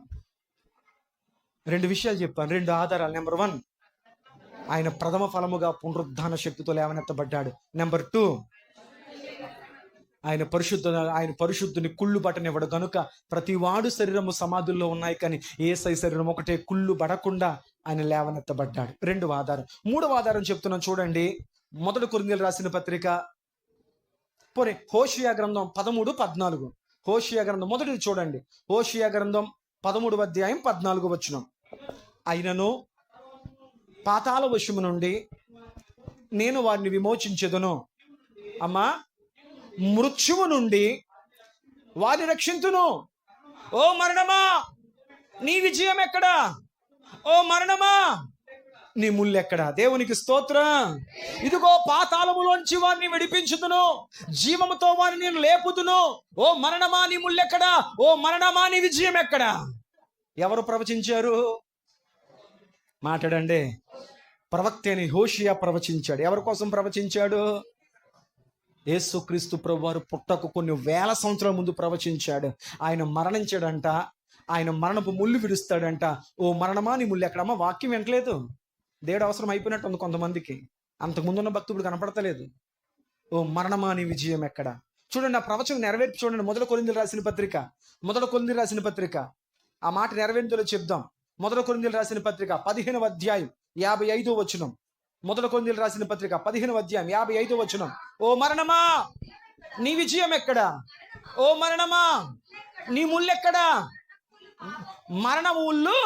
రెండు విషయాలు చెప్పాను, రెండు ఆధారాలు. నెంబర్ 1, ఆయన ప్రథమ ఫలముగా పునరుద్ధాన శక్తితో లేవనెత్తబడ్డాడు. నెంబర్ 2, ఆయన పరిశుద్ధుని కుళ్ళు పట్టనివ్వడు కనుక ప్రతి వాడు శరీరము సమాధుల్లో ఉన్నాయి, కానీ యేసయ్య శరీరం ఒకటే కుళ్ళు పడకుండా ఆయన లేవనెత్తబడ్డాడు. రెండవ ఆధారం. మూడవ ఆధారం చెప్తున్నాను చూడండి. 1 కొరింథీయులకు రాసిన పత్రిక, హోషేయ గ్రంథం 13-14. హోషేయ గ్రంథం మొదటిది చూడండి. హోషేయ గ్రంథం 13వ అధ్యాయం 14వ వచనం. అయినను పాతాళ వశము నుండి నేను వారిని విమోచించెదను. అమ్మా, మృత్యువు నుండి వారిని రక్షింతును. ఓ మరణమా, నీ విజయం ఎక్కడా? ఓ మరణమా, నీ ముల్లెక్కడా? దేవునికి స్తోత్రం. ఇదిగో పాతాళములోంచి వారిని విడిపించుదును, జీవముతో వారిని నేను లేపుదును. ఓ మరణమా, నీ ముల్లెక్కడా? ఓ మరణమా, నీ విజయం ఎక్కడా? ఎవరు ప్రవచించారు? మాట్లాడండి. ప్రవక్త అని హోషేయ ప్రవచించాడు. ఎవరి కోసం ప్రవచించాడు? యేసుక్రీస్తు ప్రభువారు పుట్టకు కొన్ని వేల సంవత్సరాల ముందు ప్రవచించాడు. ఆయన మరణించాడంట, ఆయన మరణపు ముళ్ళు విడుస్తాడంట. ఓ మరణమా, నీ ముళ్ళు ఎక్కడమ్మా? వాక్యం వినట్లేదు. దేవుడు అవసరం అయిపోయినట్టు ఉంది కొంతమందికి. అంతకుముందున్న భక్తుడు కనపడతలేదు. ఓ మరణమా, నీ విజయం ఎక్కడ? చూడండి, ఆ ప్రవచనం నెరవేర్పు చూడండి. 1 కొరింథీయులకు రాసిన పత్రిక ఆ మాట నెరవేర్పులో చెప్దాం. 1 కొరింథీయులకు రాసిన పత్రిక 15వ అధ్యాయం 55వ వచనం. 1 కొరింథీయులకు రాసిన పత్రిక 15వ అధ్యాయం 55వ వచనం. ఓ మరణమా, నీ విజయం ఎక్కడ? ఓ మరణమా, నీ ముల్లెక్కడా? మరణ ముళ్ళు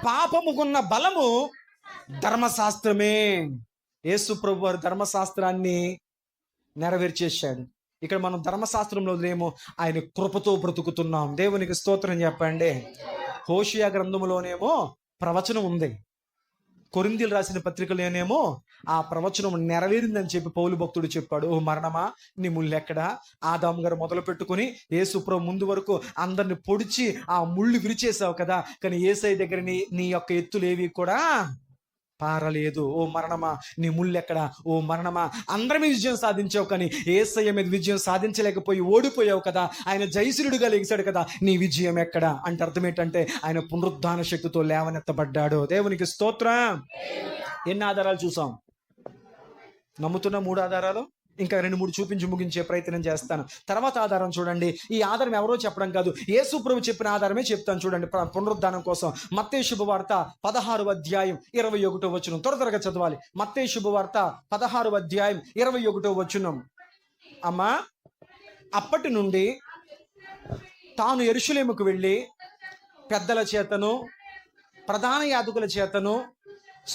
పాపముకున్న బలము ధర్మశాస్త్రమే. యేసు ప్రభు వారు ధర్మశాస్త్రాన్ని నెరవేర్చేశాడు. ఇక్కడ మనం ధర్మశాస్త్రంలో లేమో, ఆయన కృపతో బ్రతుకుతున్నాం. దేవునికి స్తోత్రం చెప్పండి. హోషేయ గ్రంథములోనేమో ప్రవచనం ఉంది, కొరింథీయులకు రాసిన పత్రికలోనేమో ఆ ప్రవచనం నెరవేరిందని చెప్పి పౌలు భక్తుడు చెప్పాడు. ఓ మరణమా, నీ ముళ్ళెక్కడా? ఆదాము గారు మొదలు పెట్టుకుని యేసు ప్రభు ముందు వరకు అందరిని పొడిచి ఆ ముళ్ళు విరిచేసావు కదా, కానీ యేసయ్య దగ్గర నీ యొక్క ఎత్తులేవి కూడా పారలేదు. ఓ మరణమా, నీ ముళ్ళెక్కడా? ఓ మరణమా, అందరి మీద విజయం సాధించావు, కానీ యేసయ్య మీద విజయం సాధించలేకపోయి ఓడిపోయావు కదా. ఆయన జయశీలుడుగా లెగిశాడు కదా, నీ విజయం ఎక్కడా? అంటే అర్థం ఏంటంటే ఆయన పునరుద్ధాన శక్తితో లేవనెత్తబడ్డాడు. దేవునికి స్తోత్రం. ఎన్ని ఆధారాలు చూసాం? నమ్ముతున్న 3 ఆధారాలు, ఇంకా 2-3 చూపించి ముగించే ప్రయత్నం చేస్తాను. తర్వాత ఆధారం చూడండి. ఈ ఆధారం ఎవరో చెప్పడం కాదు, యేసు ప్రభు చెప్పిన ఆధారమే చెప్తాను చూడండి పునరుద్ధానం కోసం. మత్తయి శుభవార్త 16వ అధ్యాయం 21వ వచనం. త్వరగా చదవాలి. మత్తయి శుభవార్త 16వ అధ్యాయం 21వ వచనం. అమ్మా, అప్పటి నుండి తాను యెరూషలేముకు వెళ్ళి పెద్దల చేతను, ప్రధాన యాజకుల చేతను,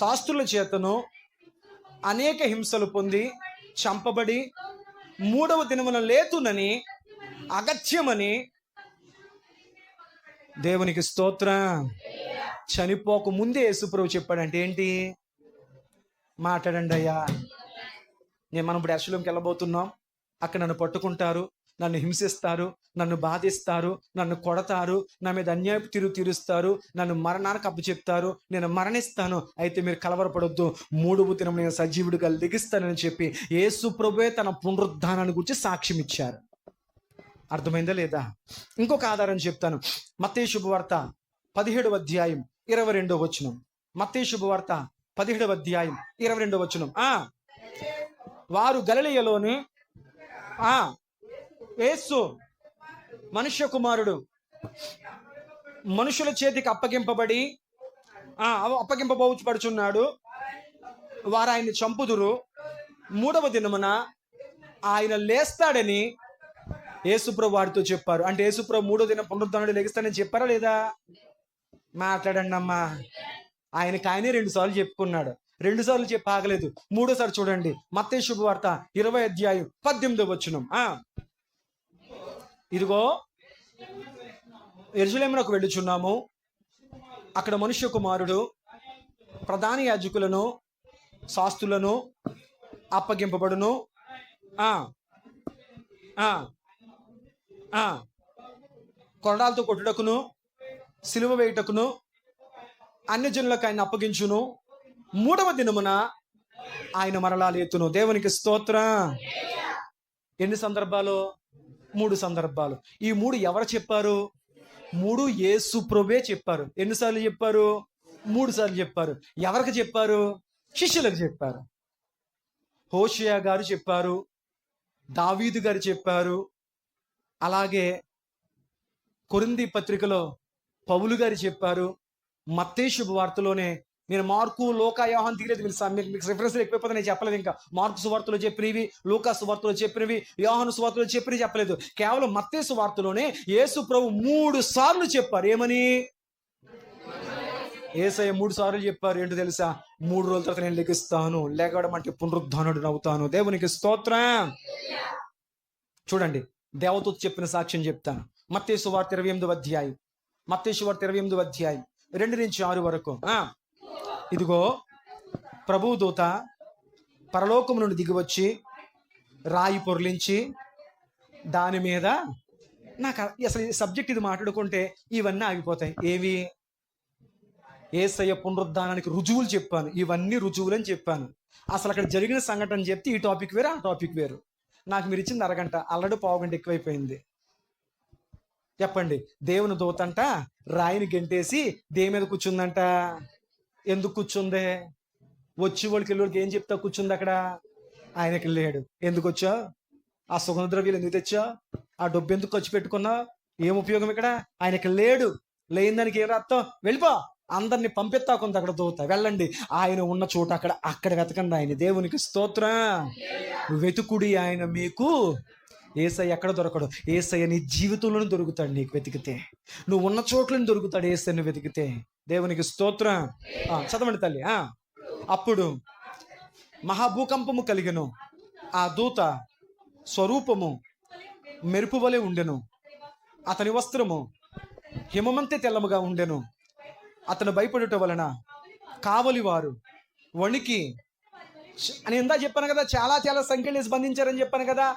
శాస్త్రుల చేతను అనేక హింసలు పొంది చంపబడి 3వ దినమున లేతునని అగత్యమని, దేవునికి స్తోత్రం, చనిపోక ముందే యేసుప్రభు చెప్పాడంటే ఏంటి? మాట్లాడండి అయ్యా, మనం ఇప్పుడు యెరూషలేముకి వెళ్ళబోతున్నాం, అక్కడ నన్ను పట్టుకుంటారు, నన్ను హింసిస్తారు, నన్ను బాధిస్తారు, నన్ను కొడతారు, నా మీద అన్యాయపు తీరుస్తారు, నన్ను మరణానికి అప్పచెప్తారు, నేను మరణిస్తాను. అయితే మీరు కలవరపడొద్దు, 3వ దినం నేను సజీవుడిగా లెగిస్తానని చెప్పి యేసు ప్రభువే తన పునరుద్ధానాన్ని గురించి సాక్ష్యం ఇచ్చారు. అర్థమైందా లేదా? ఇంకొక ఆధారం చెప్తాను. మత్తయి శుభవార్త 17వ అధ్యాయం 22వ వచనం. మత్తయి శుభవార్త 17వ అధ్యాయం 22వ వచనం. వారు గలిలయలోని యేసు మనుష్య కుమారుడు మనుషుల చేతికి అప్పగింపబడుచున్నాడు, వారు ఆయన్ని చంపుదురు, 3వ దినమున ఆయన లేస్తాడని యేసుప్రభు వారితో చెప్పారు. అంటే యేసుప్రభు 3వ దినం పునరుద్ధానుడు లెగిస్తాడని చెప్పారా లేదా? మాట్లాడండి అమ్మా. ఆయనకి 2 సార్లు చెప్పుకున్నాడు, 2 సార్లు చెప్పి ఆగలేదు. 3వసారి చూడండి, మత్తయి శుభవార్త 20వ అధ్యాయం 18వ వచనం. ఇదిగో యెరూషలేమునకు వెళ్ళుచున్నాము, అక్కడ మనుష్య కుమారుడు ప్రధాన యాజకులను శాస్త్రులను అప్పగింపబడును, కొరడాలతో కొట్టుటకును సిలువ వేయుటకును అన్యజనులకు ఆయన అప్పగించును, 3వ దినమున ఆయన మరలా లేతును. దేవునికి స్తోత్రం. ఎన్ని సందర్భాలు? 3 సందర్భాలు. ఈ 3 ఎవరు చెప్పారు? 3 యేసు ప్రభువే చెప్పారు. ఎన్నిసార్లు చెప్పారు? 3 సార్లు చెప్పారు. ఎవరికి చెప్పారు? శిష్యులకు చెప్పారు. హోషేయ గారు చెప్పారు, దావీదు గారు చెప్పారు, అలాగే కొరింథీ పత్రికలో పౌలు గారు చెప్పారు, మత్తయి శుభవార్తలోనే, నేను మార్కు, లూకా, యోహాను తీయలేదు, మీకు రిఫరెన్స్లు ఎక్కువైపోతే నేను చెప్పలేదు. ఇంకా మార్కు సువార్తలో చెప్పినవి, లూకా సువార్తలో చెప్పినవి, యోహాను సువార్తలో చెప్పినవి చెప్పలేదు. కేవలం మత్తయి సువార్తలోనే యేసు ప్రభు 3 సార్లు చెప్పారు. ఏమని? యేసయ్య 3 సార్లు చెప్పారు. ఏంటో తెలుసా? 3 రోజుల తర్వాత నేను లెగిస్తాను, లేకడం అంటే పునరుద్ధానుడు అవుతాను. దేవునికి స్తోత్రం. చూడండి, దేవదూత చెప్పిన సాక్ష్యం చెప్తాను. మత్తయి సువార్త 28వ అధ్యాయం, మత్తయి సువార్త 28వ అధ్యాయం 2 నుంచి 6 వరకు. ఇదిగో ప్రభువు దూత పరలోకము నుండి దిగివచ్చి రాయి పొర్లించి దాని మీద, నాకు అసలు ఈ సబ్జెక్ట్ ఇది మాట్లాడుకుంటే ఇవన్నీ ఆగిపోతాయి. ఏవి? యేసయ్య పునరుద్ధానానికి రుజువులు చెప్పాను, ఇవన్నీ రుజువులని చెప్పాను. అసలు అక్కడ జరిగిన సంఘటన చెప్తే ఈ టాపిక్ వేరు, ఆ టాపిక్ వేరు. నాకు మీరు ఇచ్చింది అరగంట, ఆల్రెడీ 1/2 గంట ఎక్కువైపోయింది. చెప్పండి. దేవుని దూతంట రాయిని గెంటేసి దేని మీద కూర్చుందంట? ఎందుకు కూర్చుందే? వచ్చి వాళ్ళకి వెళ్ళి ఏం చెప్తా కూర్చుంది అక్కడ? ఆయనకి లేడు. ఎందుకు వచ్చా? ఆ సుగంధ ద్రవ్యాలు ఎందుకు తెచ్చా? ఆ డబ్బు ఎందుకు ఖర్చు పెట్టుకున్నా? ఏం ఉపయోగం ఇక్కడ? ఆయనకి లేడు. లేని దానికి ఏం అర్థం? వెళ్ళిపో, అందరినీ పంపిస్తాకుంది అక్కడ దూత. వెళ్ళండి, ఆయన ఉన్న చోట అక్కడ వెతకండి ఆయన. దేవునికి స్తోత్రం. వెతుకుడి, ఆయన మీకు. యేసయ్య ఎక్కడ దొరకడు? యేసయ్య నీ జీవితంలోనే దొరుకుతాడు. నీకు వెతికితే, నువ్వు ఉన్న చోట్లని దొరుకుతాడు యేసయ్యను వెతికితే. దేవునికి స్తోత్రం. చదవండి తల్లి. అప్పుడు మహాభూకంపము కలిగెను, ఆ దూత స్వరూపము మెరుపు వలె ఉండెను, అతని వస్త్రము హిమమంతే తెల్లముగా ఉండెను. అతను భయపడుట వలన కావలి వారు వణికి, అని ఇందా చెప్పాను కదా, చాలా సంఖ్యలు బంధించారని చెప్పాను కదా.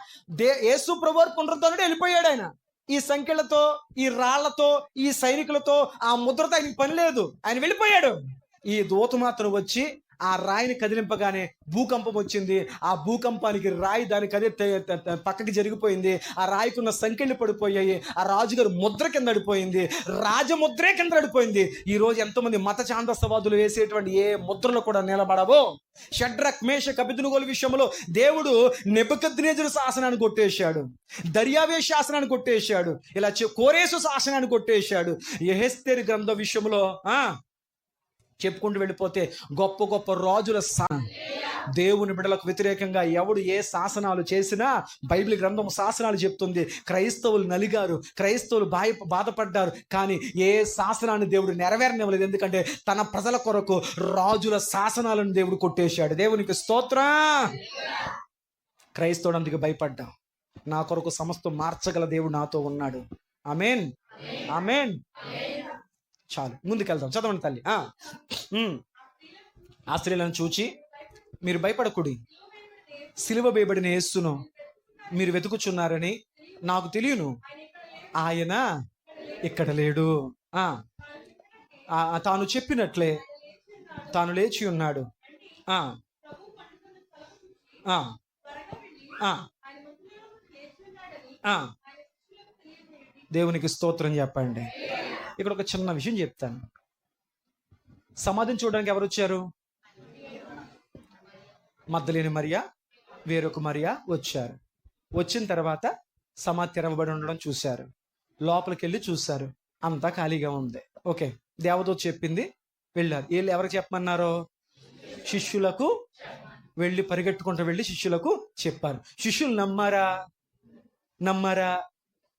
యేసు ప్రభువు పునరుద్ధానుడు వెళ్ళిపోయాడు. ఆయన ఈ సంఖ్యలతో, ఈ రాళ్లతో, ఈ సైనికులతో, ఆ ముద్రతో ఆయనకి పని లేదు. ఆయన వెళ్ళిపోయాడు. ఈ దూత మాత్రం వచ్చి ఆ రాయిని కదిలింపగానే భూకంపం వచ్చింది. ఆ భూకంపానికి రాయి దానికి అదే పక్కకి జరిగిపోయింది. ఆ రాయికున్న సంఖ్యలు పడిపోయాయి. ఆ రాజుగారు ముద్ర కింద పడిపోయింది, రాజముద్రే కింద పడిపోయింది. ఈ రోజు ఎంతోమంది మత ఛాందసవాదులు వేసేటువంటి ఏ ముద్రలు కూడా నిలబడవు. షడ్రక్, మేషక్, అబేద్నెగోల విషయంలో దేవుడు నెబుకద్నెజరు శాసనాన్ని కొట్టేశాడు, దర్యావే శాసనాన్ని కొట్టేశాడు, ఇలా కోరేసు శాసనాన్ని కొట్టేశాడు. యెహెజ్కేలు గ్రంథ విషయంలో చెప్పుకుంటూ వెళ్ళిపోతే గొప్ప గొప్ప రాజుల దేవుని బిడ్డలకు వ్యతిరేకంగా ఎవడు ఏ శాసనాలు చేసినా బైబిల్ గ్రంథం శాసనాలు చెప్తుంది. క్రైస్తవులు నలిగారు, క్రైస్తవులు బాధపడ్డారు, కానీ ఏ శాసనాన్ని దేవుడు నెరవేరనివ్వలేదు. ఎందుకంటే తన ప్రజల కొరకు రాజుల శాసనాలను దేవుడు కొట్టేశాడు. దేవునికి స్తోత్రం. క్రైస్తవుడు అందుకు భయపడ్డా. నా కొరకు సమస్తం మార్చగల దేవుడు నాతో ఉన్నాడు. ఆమేన్, ఆమేన్. చాలు, ముందుకెళ్దాం, చదవండి తల్లి. ఆ స్త్రీలను చూచి, మీరు భయపడకుడి, సిలువ వేయబడిన యేసును మీరు వెతుకుచున్నారని నాకు తెలియను, ఆయన ఇక్కడ లేడు. తాను చెప్పినట్లే తాను లేచి ఉన్నాడు. దేవునికి స్తోత్రం చెప్పండి. ఇక్కడ ఒక చిన్న విషయం చెప్తాను. సమాధిని చూడడానికి ఎవరు వచ్చారు? మగ్దలేని మరియా, వేరొక మరియా వచ్చారు. వచ్చిన తర్వాత సమాధి తెరవబడి ఉండడం చూశారు. లోపలికి వెళ్ళి చూశారు, అంతా ఖాళీగా ఉంది. ఓకే, దేవదూత చెప్పింది, వెళ్ళారు. వీళ్ళు ఎవరికి చెప్పమన్నారో? శిష్యులకు. వెళ్ళి పరిగెట్టుకుంటూ వెళ్ళి శిష్యులకు చెప్పారు. శిష్యులు నమ్మారా?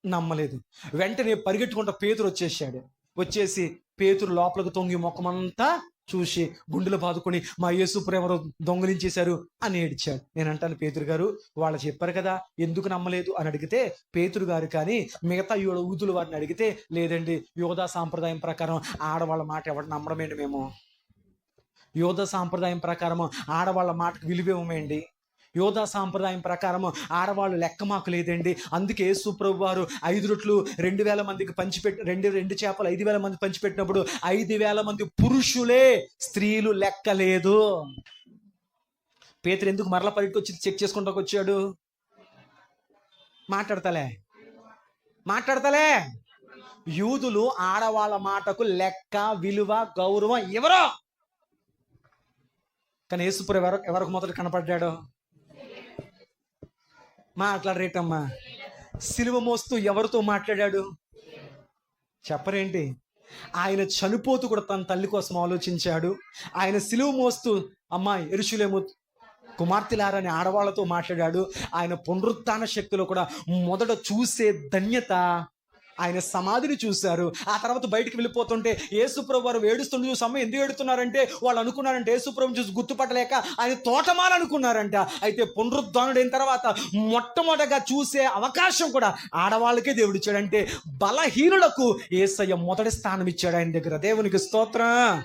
నమ్మలేదు. వెంటనే పరిగెట్టుకుంటూ పేతురు వచ్చేసి పేతురు లోపలికి తొంగి ముఖమంతా చూసి గుండెలు బాదుకొని, మా యేసుప్రభు ఎవరో దొంగలించేశారు అని ఏడ్చాడు. నేను అంటాను, పేతురు గారు వాళ్ళు చెప్పారు కదా, ఎందుకు నమ్మలేదు అని అడిగితే, పేతురు గారు కానీ మిగతా యూదులు వారిని అడిగితే, లేదండి, యోధా సాంప్రదాయం ప్రకారం ఆడవాళ్ళ మాట ఎవరు నమ్మడమేంటి, మేము యోధా సాంప్రదాయం ప్రకారము ఆడవాళ్ళ మాటకు విలువేమేండి, యోధా సాంప్రదాయం ప్రకారము ఆడవాళ్ళు లెక్క మాకు లేదండి. అందుకే యేసుప్రభు వారు 5 రొట్టెలు 2,000 మందికి పంచిపెట్టి, రెండు చేపలు 5,000 మంది పంచిపెట్టినప్పుడు 5,000 మంది పురుషులే, స్త్రీలు లెక్క లేదు. పేతురు ఎందుకు మరలా పరిగెత్తి వచ్చి చెక్ చేసుకుంటూ వచ్చాడు? మాట్లాడతలే. యూదులు ఆడవాళ్ళ మాటకు లెక్క, విలువ, గౌరవం ఎవరో. కానీ యేసుప్రభు ఎవరికి మొదట కనపడ్డాడు? మాట్లాడరేటమ్మా. సిలువ మోస్తూ ఎవరితో మాట్లాడాడు చెప్పరేంటి? ఆయన చనిపోతూ కూడా తన తల్లి కోసం ఆలోచించాడు. ఆయన సిలువ మోస్తూ, అమ్మా యెరూషలేము కుమార్తెలారని ఆడవాళ్లతో మాట్లాడాడు. ఆయన పునరుత్థాన శక్తిలో కూడా మొదట చూసే ధన్యత, ఆయన సమాధిని చూశారు. ఆ తర్వాత బయటికి వెళ్ళిపోతుంటే యేసుప్రభు వారు ఏడుస్తుండే చూసి, అమ్మ ఎందుకు ఏడుతున్నారంటే, వాళ్ళు అనుకున్నారంటే యేసుప్రభు చూసి గుర్తుపట్టలేక ఆయన తోటమాలనుకున్నారంట. అయితే పునరుద్ధానుడైన తర్వాత మొట్టమొదటగా చూసే అవకాశం కూడా ఆడవాళ్ళకే దేవుడు ఇచ్చాడంటే, బలహీనులకు యేసయ్య మొదటి స్థానం ఇచ్చాడు ఆయన దగ్గర. దేవునికి స్తోత్రం.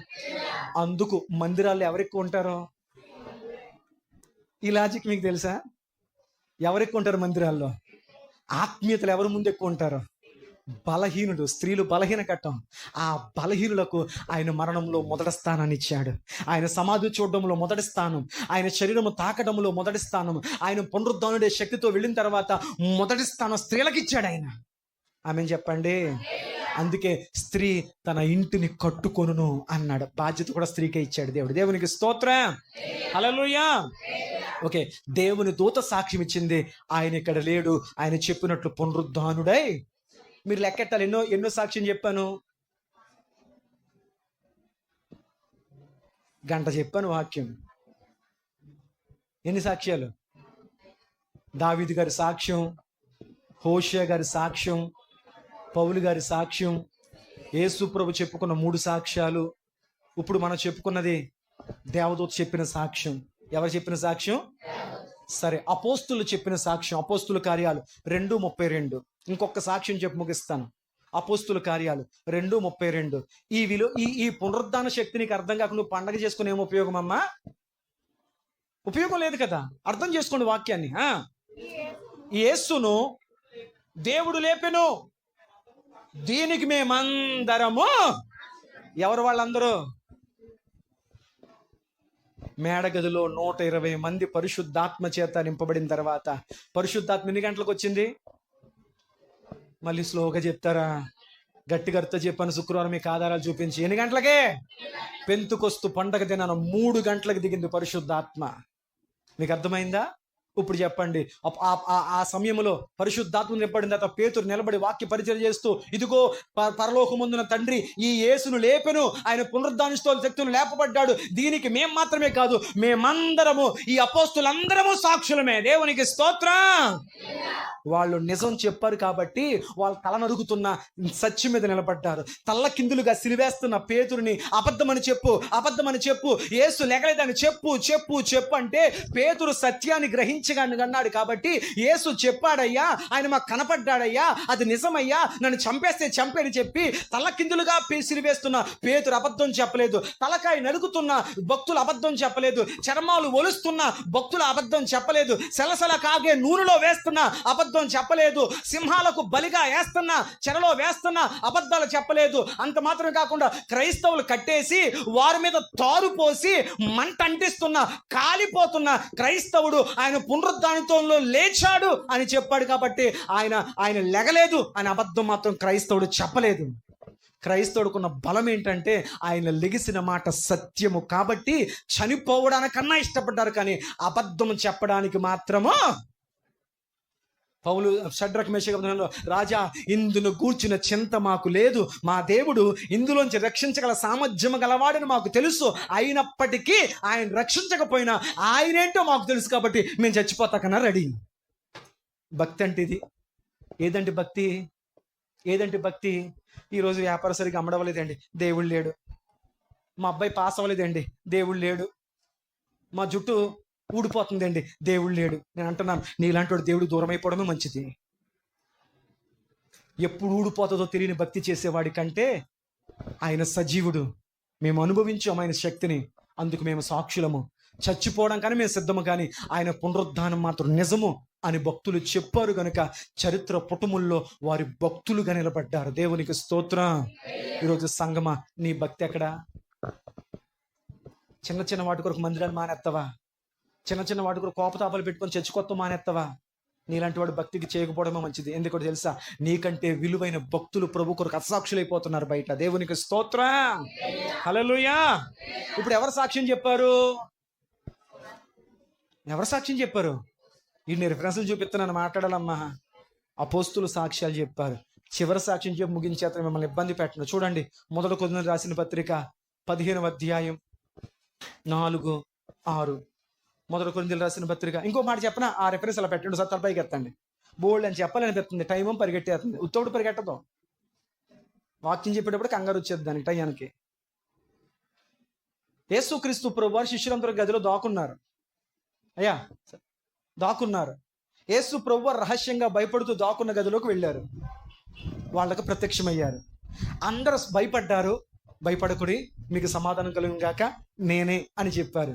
అందుకు మందిరాల్లో ఎవరెక్కువ ఉంటారో ఈ లాజిక్ మీకు తెలుసా? ఎవరెక్కువ ఉంటారు మందిరాల్లో? ఆత్మీయతలు ఎవరి ముందు ఎక్కువ ఉంటారో? బలహీనుడు. స్త్రీలు బలహీన కట్టం. ఆ బలహీనులకు ఆయన మరణంలో మొదటి స్థానాన్ని ఇచ్చాడు. ఆయన సమాధి చూడడంలో మొదటి స్థానం, ఆయన శరీరము తాకడంలో మొదటి స్థానం, ఆయన పునరుద్ధానుడే శక్తితో వెళ్ళిన తర్వాత మొదటి స్థానం స్త్రీలకు ఇచ్చాడు ఆయన. ఆమె చెప్పండి. అందుకే స్త్రీ తన ఇంటిని కట్టుకొనును అన్నాడు. బాధ్యత కూడా స్త్రీకే ఇచ్చాడు దేవుడు. దేవునికి స్తోత్రం. హల్లెలూయా. ఓకే, దేవుని దూత సాక్ష్యం ఇచ్చింది, ఆయన ఇక్కడ లేడు, ఆయన చెప్పినట్లు పునరుద్ధానుడై. మీరు లెక్కెట్టాలి, ఎన్నో సాక్ష్యం చెప్పాను. గంట చెప్పాను వాక్యం. ఎన్ని సాక్ష్యాలు? దావీదు గారి సాక్ష్యం, హోషేయ గారి సాక్ష్యం, పౌలు గారి సాక్ష్యం, యేసుప్రభు చెప్పుకున్న 3 సాక్ష్యాలు. ఇప్పుడు మనం చెప్పుకున్నది దేవదూత చెప్పిన సాక్ష్యం. ఎవరు చెప్పిన సాక్ష్యం? సరే, అపోస్తులు చెప్పిన సాక్ష్యం, అపోస్తుల కార్యాలు 2:32. ఇంకొక సాక్ష్యం చెప్పి ముగిస్తాను. అపోస్తుల కార్యాలు 2:32. ఈ పునరుద్ధాన శక్తి నీకు అర్థం కాకుండా నువ్వు పండగ చేసుకుని ఏం ఉపయోగం అమ్మా? ఉపయోగం లేదు కదా. అర్థం చేసుకోండి వాక్యాన్ని. యేసును దేవుడు లేపెను, దీనికి మేమందరము. ఎవరు వాళ్ళందరూ? మేడగదిలో 120 మంది పరిశుద్ధాత్మ చేత నింపబడిన తర్వాత, పరిశుద్ధాత్మ ఎన్ని గంటలకు వచ్చింది? మళ్ళీ స్లోగా చెప్తారా? గట్టిగా అర్థం చెప్పాను. శుక్రవారం మీకు ఆధారాలు చూపించి. ఎన్ని గంటలకే? పెంతుకొస్తు పండగ దినాన 3 గంటలకు దిగింది పరిశుద్ధాత్మ. మీకు అర్థమైందా? ఇప్పుడు చెప్పండి. ఆ సమయంలో పరిశుద్ధాత్మ నింపడిన తర్వాత పేతురు నిలబడి వాక్య పరిచయం చేస్తూ, ఇదిగో పరలోకమందున తండ్రి ఈ యేసును లేపెను, ఆయన పునరుద్ధానిస్తూ శక్తులు లేపబడ్డాడు, దీనికి మేం మాత్రమే కాదు, మేమందరము, ఈ అపోస్తులందరము సాక్షులమే. దేవునికి స్తోత్రం. వాళ్ళు నిజం చెప్పారు కాబట్టి వాళ్ళు తల నరుగుతున్న సత్యం మీద నిలబడ్డారు. తల్ల కిందులుగా సిలివేస్తున్న పేతురుని అబద్ధమని చెప్పు, యేసు లెగలేదని చెప్పు అంటే పేతురు సత్యాన్ని గ్రహించి అన్నాడు కాబట్టి యేసు చెప్పాడయ్యా, ఆయన మాకు కనపడ్డాడయ్యా, అది నిజమయ్యా, నన్ను చంపేస్తే చంపేని చెప్పి తలకిందులుగా సిరివేస్తున్న పేతురు అబద్ధం చెప్పలేదు. తలకాయ నలుగుతున్న భక్తులు అబద్ధం చెప్పలేదు. చర్మాలు ఒలుస్తున్న భక్తులు అబద్ధం చెప్పలేదు. సెలసల కాగే నూనెలో వేస్తున్న అబద్ధం చెప్పలేదు. సింహాలకు బలిగా వేస్తున్న, చెరలో వేస్తున్న అబద్ధాలు చెప్పలేదు. అంత మాత్రం కాకుండా క్రైస్తవులు కట్టేసి వారి మీద తారు పోసి మంట అంటిస్తున్న, కాలిపోతున్న క్రైస్తవుడు ఆయన పునరుద్ధానంతో లేచాడు అని చెప్పాడు కాబట్టి ఆయన లెగలేదు అని అబద్ధం మాత్రం క్రైస్తవుడు చెప్పలేదు. క్రైస్తవుడుకున్న బలం ఏంటంటే ఆయన లెగిసిన మాట సత్యము కాబట్టి చనిపోవడానికన్నా ఇష్టపడ్డారు, కానీ అబద్ధం చెప్పడానికి మాత్రము. పౌలు షడ్రక్ మేషక్ అబేద్నెగోలో, రాజా ఇందును గూర్చిన చింత మాకు లేదు, మా దేవుడు ఇందులోంచి రక్షించగల సామర్థ్యం గలవాడని మాకు తెలుసు, అయినప్పటికీ ఆయన రక్షించకపోయినా ఆయనేంటో మాకు తెలుసు కాబట్టి మేము చచ్చిపోతాకన్నా రెడీ. భక్తి అంటే ఇది. ఏదంటే భక్తి? ఏదంటే భక్తి? ఈరోజు వ్యాపారం సరిగ్గా అమ్మడవలేదండి, దేవుడు లేడు. మా అబ్బాయి పాస్ అవ్వలేదండి, దేవుడు లేడు. మా జుట్టు ఊడిపోతుందండి, దేవుడు లేడు. నేను అంటున్నాను, నీలాంటి వాడు దేవుడు దూరం అయిపోవడమే మంచిది. ఎప్పుడు ఊడిపోతుందో తెలియని భక్తి చేసేవాడి కంటే ఆయన సజీవుడు, మేము అనుభవించాము ఆయన శక్తిని, అందుకు మేము సాక్షులము. చచ్చిపోవడం కానీ మేము సిద్ధము, కానీ ఆయన పునరుద్ధానం మాత్రం నిజము అని భక్తులు చెప్పారు గనుక చరిత్ర పుటముల్లో వారి భక్తులుగా నిలబడ్డారు. దేవునికి స్తోత్రం. ఈరోజు సంగమా, నీ భక్తి ఎక్కడా? చిన్న చిన్న వాటి కొరకు మందిరాన్ని మానేస్తావా? చిన్న చిన్న వాటి కొరకు కోపతాపాలు పెట్టుకొని చచ్చికొత్త మానేస్తావా? నీలాంటి వాడు భక్తికి చేయకపోవడమే మంచిది. ఎందుకంటే తెలుసా, నీకంటే విలువైన భక్తులు ప్రభు కొరకు అసాక్షులైపోతున్నారు బయట. దేవునికి స్తోత్రం. హల్లెలూయా. ఇప్పుడు ఎవరు సాక్ష్యం చెప్పారు? ఎవరు సాక్ష్యం చెప్పారు? ఇన్ని రిఫరెన్స్లు చూపిస్తున్నాను, మాట్లాడాలమ్మా. అపోస్తులు సాక్ష్యాలు చెప్పారు. చివరి సాక్ష్యం చెప్పి ముగించేత మిమ్మల్ని ఇబ్బంది పెట్టను. చూడండి, మొదటి కొరింథీయులకు రాసిన పత్రిక 15వ అధ్యాయం 4-6. మొదటి కొరింథీయులకు రాసిన పత్రిక. ఇంకో మాట చెప్పనా? ఆ రిఫరెన్స్ అలా పెట్టండి, సార్ తలపైకి ఎత్తండి. బోల్డ్ అని చెప్పాలనిపిస్తుంది, టైం పరిగెట్టేస్తుంది. ఉత్తోడు పరిగెట్టదు. వాక్యం చెప్పేటప్పుడు కంగారు వచ్చేది దానికి, టైంకి. యేసుక్రీస్తు ప్రభువారు శిష్యులందరూ గదిలో దాక్కున్నారు. అయ్యా దాక్కున్నారు. యేసు ప్రభువారు రహస్యంగా భయపడుతూ దాక్కున్న గదిలోకి వెళ్ళారు. వాళ్ళకు ప్రత్యక్షమయ్యారు. అందరూ భయపడ్డారు. భయపడకుడి, మీకు సమాధానం కలుగును గాక, నేనే అని చెప్పారు.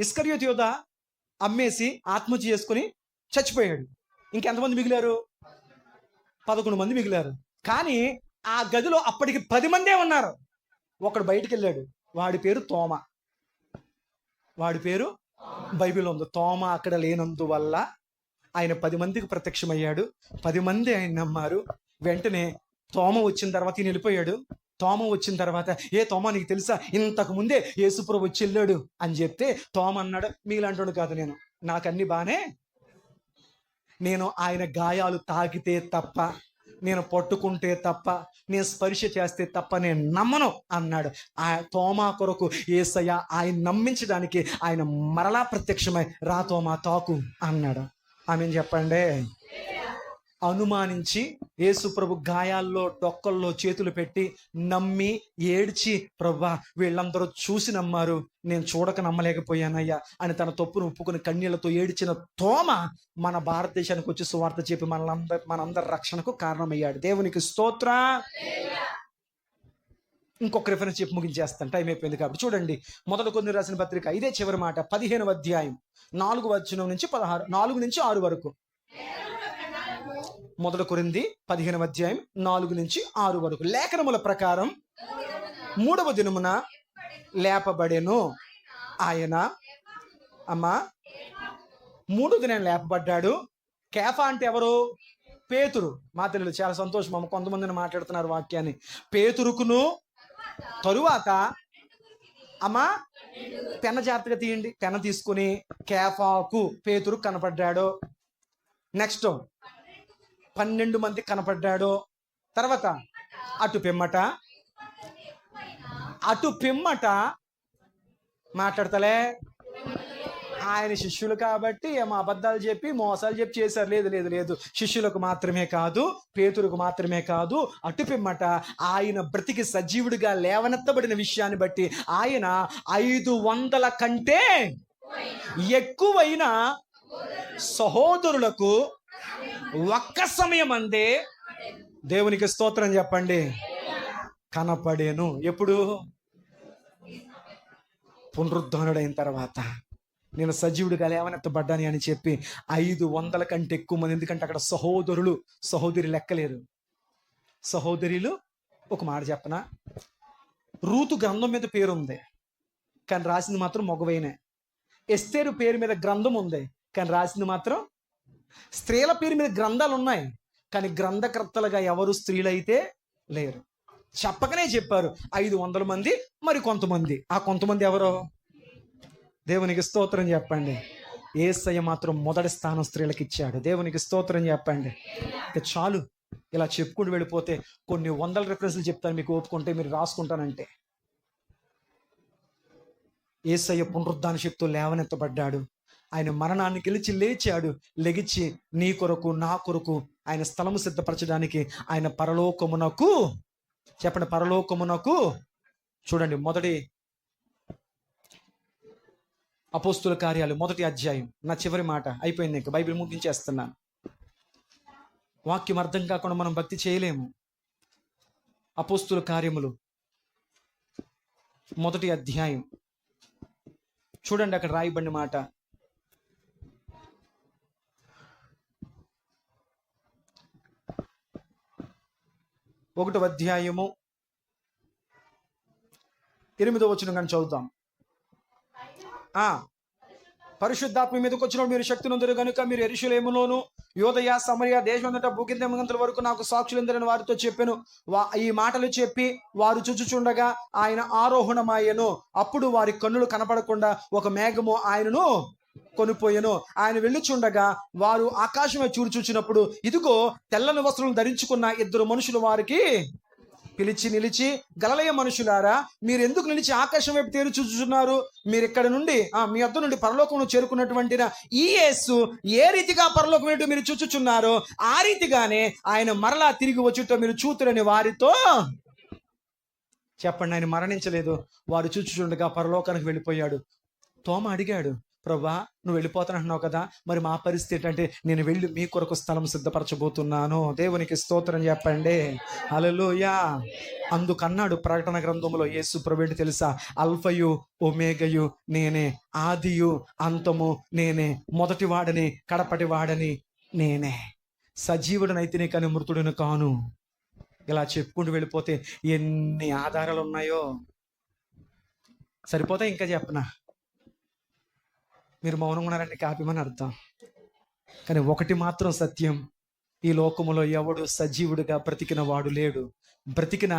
ఇస్కరియోతు యూదా అమ్మేసి ఆత్మహత్య చేసుకుని చచ్చిపోయాడు. ఇంకెంతమంది మిగిలారు? 11 మంది మిగిలారు. కానీ ఆ గదిలో అప్పటికి 10 మందే ఉన్నారు. ఒకడు బయటికి వెళ్ళాడు. వాడి పేరు తోమా. వాడి పేరు బైబిల్లో ఉంది. తోమా అక్కడ లేనందువల్ల ఆయన 10 మందికి ప్రత్యక్షమయ్యాడు. 10 మంది ఆయన నమ్మారు. వెంటనే తోమ వచ్చిన తర్వాత ఈయన వెళ్ళిపోయాడు. తోమ వచ్చిన తర్వాత, ఏ తోమా నీకు తెలుసా, ఇంతకు ముందే యేసుప్రభు వచ్చి వెళ్ళాడు అని చెప్తే తోమ అన్నాడు, మీలాంటోడు కాదు నేను, నాకన్నీ బానే, నేను ఆయన గాయాలు తాకితే తప్ప, నేను పట్టుకుంటే తప్ప, నేను స్పర్శ చేస్తే తప్ప నేను నమ్మను అన్నాడు. ఆ తోమా కొరకు యేసయ్య ఆయన నమ్మించడానికి ఆయన మరలా ప్రత్యక్షమై, రా తోమా తాకు అన్నాడు. ఆమెను చెప్పండి. అనుమానించి యేసు ప్రభు గాయాల్లో డొక్కల్లో చేతులు పెట్టి నమ్మి ఏడ్చి, ప్రభా వీళ్ళందరూ చూసి నమ్మారు, నేను చూడక నమ్మలేకపోయానయ్యా అని తన తప్పును ఒప్పుకుని కన్నీళ్లతో ఏడ్చిన తోమ మన భారతదేశానికి వచ్చి సువార్త చెప్పి మనందరి రక్షణకు కారణమయ్యాడు. దేవునికి స్తోత్రం. ఇంకొక రిఫరెన్స్ చెప్పి ముగించేస్తాను, టైం అయిపోయింది కాబట్టి. చూడండి, మొదటి కొరింథీయులకు రాసిన పత్రిక, ఇదే చివరి మాట, 15వ అధ్యాయం 4 నుంచి 6 వరకు. మొదటి కొరింథీ 15వ అధ్యాయం 4-6 వరకు. లేఖనముల ప్రకారం 3వ దినమున లేపబడెను ఆయన. అమ్మా, 3వ దినం లేపబడ్డాడు. కేఫా అంటే ఎవరు? పేతురు. మా తెలుగు చాలా సంతోషం, అమ్మ కొంతమందిని మాట్లాడుతున్నారు వాక్యాన్ని. పేతురుకును తరువాత అమ్మా పెన్న జాగ్రత్తగా తీయండి. పెన్న తీసుకుని కేఫాకు పేతురు కనపడ్డాడు. నెక్స్ట్ 12 మంది కనపడ్డాడు. తర్వాత అటు పిమ్మట మాట్లాడతలే ఆయన శిష్యులు కాబట్టి ఏమో అబద్ధాలు చెప్పి మోసాలు చెప్పి చేశారు. లేదు, శిష్యులకు మాత్రమే కాదు, పేతురుకు మాత్రమే కాదు, అటు పిమ్మట ఆయన బ్రతికి సజీవుడిగా లేవనెత్తబడిన విషయాన్ని బట్టి ఆయన 500 కంటే ఎక్కువైన సహోదరులకు ఒక్క సమయం అందే దేవునికి స్తోత్రం చెప్పండి కనపడేను. ఎప్పుడు? పునరుద్ధరణుడైన తర్వాత. నేను సజీవుడిగా లేవనెత్తబడ్డాని అని చెప్పి 500 కంటే ఎక్కువ మంది, ఎందుకంటే అక్కడ సహోదరులు సహోదరి లెక్కలేరు. సహోదరులు, ఒక మాట చెప్పనా, రూతు గ్రంథం మీద పేరుంది కానీ రాసింది మాత్రం మగవైనే. ఎస్తేరు పేరు మీద గ్రంథం ఉంది కానీ రాసింది మాత్రం స్త్రీల పేరు మీద గ్రంథాలు ఉన్నాయి కానీ గ్రంథకర్తలుగా ఎవరు స్త్రీలైతే లేరు. చెప్పకనే చెప్పారు 500 మంది, మరి కొంతమంది. ఆ కొంతమంది ఎవరో? దేవునికి స్తోత్రం చెప్పండి. యేసయ్య మాత్రం మొదటి స్థానం స్త్రీలకు ఇచ్చాడు. దేవునికి స్తోత్రం చెప్పండి. ఇక చాలు, ఇలా చెప్పుకుంటూ వెళ్ళిపోతే కొన్ని వందల రెఫరెన్స్లు చెప్తాను, మీకు ఓపుకుంటే మీరు రాసుకుంటానంటే. యేసయ్య పునరుద్ధాన శక్తితో లేవనెత్తబడ్డాడు. ఆయన మరణాన్ని గెలిచి లేచాడు. లెగిచి నీ కొరకు నా కొరకు ఆయన స్థలము సిద్ధపరచడానికి ఆయన పరలోకమునకు, చెప్పండి, పరలోకమునకు. చూడండి, మొదటి అపోస్తుల కార్యాలు 1వ అధ్యాయం. నా చివరి మాట అయిపోయింది, ఇంకా బైబిల్ ముగించేస్తున్నాను. వాక్యం అర్థం కాకుండా మనం భక్తి చేయలేము. అపోస్తుల కార్యములు 1వ అధ్యాయం చూడండి, అక్కడ రాయబడిన మాట. ఒకటవ అధ్యాయము 8వ వచనం కానీ చదువుతాం. పరిశుద్ధాత్మ మీదకి వచ్చిన మీరు శక్తి నొందరు కనుక మీరు యెరూషలేములోను యూదయ సమరయ దేశమంతటా భూకింతమంతల వరకు నాకు సాక్షులందరని వారితో చెప్పెను. ఈ మాటలు చెప్పి వారు చుచుచుండగా ఆయన ఆరోహణమాయెను. అప్పుడు వారి కన్నులు కనపడకుండా ఒక మేఘము ఆయనను కొనిపోయెను. ఆయన వెళ్ళుచుండగా వారు ఆకాశమే చూచినప్పుడు ఇదిగో తెల్లని వస్త్రం ధరించుకున్న 2 మనుషులు వారికి పిలిచి నిలిచి, గలిలయ మనుషులారా, మీరు ఎందుకు నిలిచి ఆకాశం వైపు తేరు చూచుచున్నారు? మీరు ఇక్కడ నుండి మీ వద్ద నుండి పరలోకమును చేరుకున్నటువంటి ఈ యేసు ఏ రీతిగా పరలోకం ఏంటో మీరు చూచుచున్నారో ఆ రీతిగానే ఆయన మరలా తిరిగి వచ్చుట మీరు చూతురని వారితో చెప్పండి. ఆయన మరణించలేదు, వారు చూచుచుండగా పరలోకానికి వెళ్ళిపోయాడు. తోమ అడిగాడు, ప్రభా, నువ్వు వెళ్ళిపోతానంటున్నావు కదా, మరి మా పరిస్థితి ఏంటంటే, నేను వెళ్ళి మీ కొరకు స్థలం సిద్ధపరచబోతున్నాను. దేవునికి స్తోత్రం చెప్పండి. హల్లెలూయా. అందుకన్నాడు ప్రకటన గ్రంథంలో యేసు ప్రభువు తెలుసా, అల్ఫయు ఒమేగయు నేనే, ఆదియు అంతము నేనే, మొదటి వాడని కడపటి వాడని నేనే, సజీవుడనైతేనే కానీ మృతుడిని కాను. ఇలా చెప్పుకుంటూ వెళ్ళిపోతే ఎన్ని ఆధారాలు ఉన్నాయో సరిపోతాయి. ఇంకా చెప్పనా? మీరు మౌనంగా ఉన్నారంటే కాపీమని అర్థం. కానీ ఒకటి మాత్రం సత్యం, ఈ లోకములో ఎవడు సజీవుడిగా బ్రతికిన వాడు లేడు. బ్రతికిన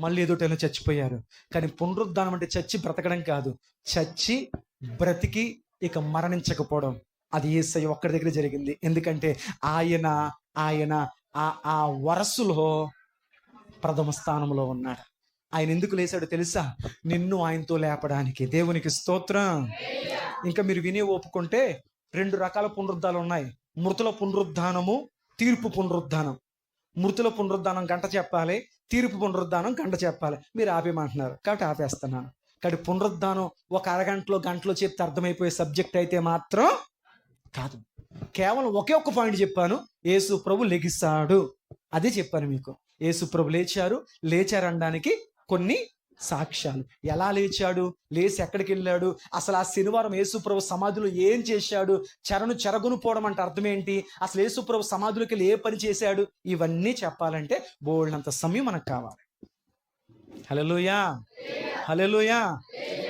మళ్ళీ ఎదుటైనా చచ్చిపోయారు. కానీ పునరుద్ధానం అంటే చచ్చి బ్రతకడం కాదు, చచ్చి బ్రతికి ఇక మరణించకపోవడం. అది యేసయ్య ఒక్కడి దగ్గర జరిగింది. ఎందుకంటే ఆయన ఆ వరసులో ప్రథమ స్థానంలో ఉన్నాడు. ఆయన ఎందుకు లేచాడో తెలుసా? నిన్ను ఆయనతో లేపడానికి. దేవునికి స్తోత్రం. ఇంకా మీరు విని ఒప్పుకుంటే 2 రకాల పునరుద్ధాలు ఉన్నాయి. మృతుల పునరుద్ధానము, తీర్పు పునరుద్ధానం. మృతుల పునరుద్ధానం గంట చెప్పాలి, తీర్పు పునరుద్ధానం గంట చెప్పాలి. మీరు ఆపేమంటున్నారు కాబట్టి ఆపేస్తున్నాను. కానీ పునరుద్ధానం ఒక అరగంటలో గంటలో చెప్తే అర్థమైపోయే సబ్జెక్ట్ అయితే మాత్రం కాదు. కేవలం ఒకే ఒక్క పాయింట్ చెప్పాను, యేసు ప్రభు లెగిస్తాడు, అదే చెప్పాను మీకు. యేసు ప్రభు లేచారనడానికి కొన్ని సాక్ష్యాలు. ఎలా లేచాడు, లేచి ఎక్కడికి వెళ్ళాడు, అసలు ఆ శనివారం యేసు ప్రభు సమాధిలో ఏం చేశాడు, చెరగును పోవడం అంటే అర్థం ఏంటి, అసలు యేసు ప్రభు సమాధిలోకి వెళ్ళి ఏ పని చేశాడు, ఇవన్నీ చెప్పాలంటే బోల్డంత సమయం మనకు కావాలి. హల్లెలూయా, హల్లెలూయా.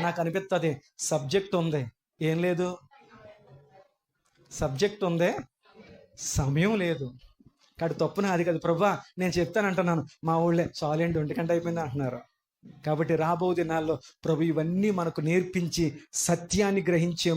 నాకు అనిపిస్తుంది సబ్జెక్ట్ ఉంది, ఏం లేదు, సబ్జెక్ట్ ఉంది, సమయం లేదు. కాదు తప్పు నాది కదా ప్రభా, నేను చెప్తానంటున్నాను. మా ఊళ్ళే చాలేండి 1 గంట అయిపోయింది అంటున్నారు. కాబట్టి రాబో దినాల్లో ప్రభు ఇవన్నీ మనకు నేర్పించి సత్యాన్ని గ్రహించే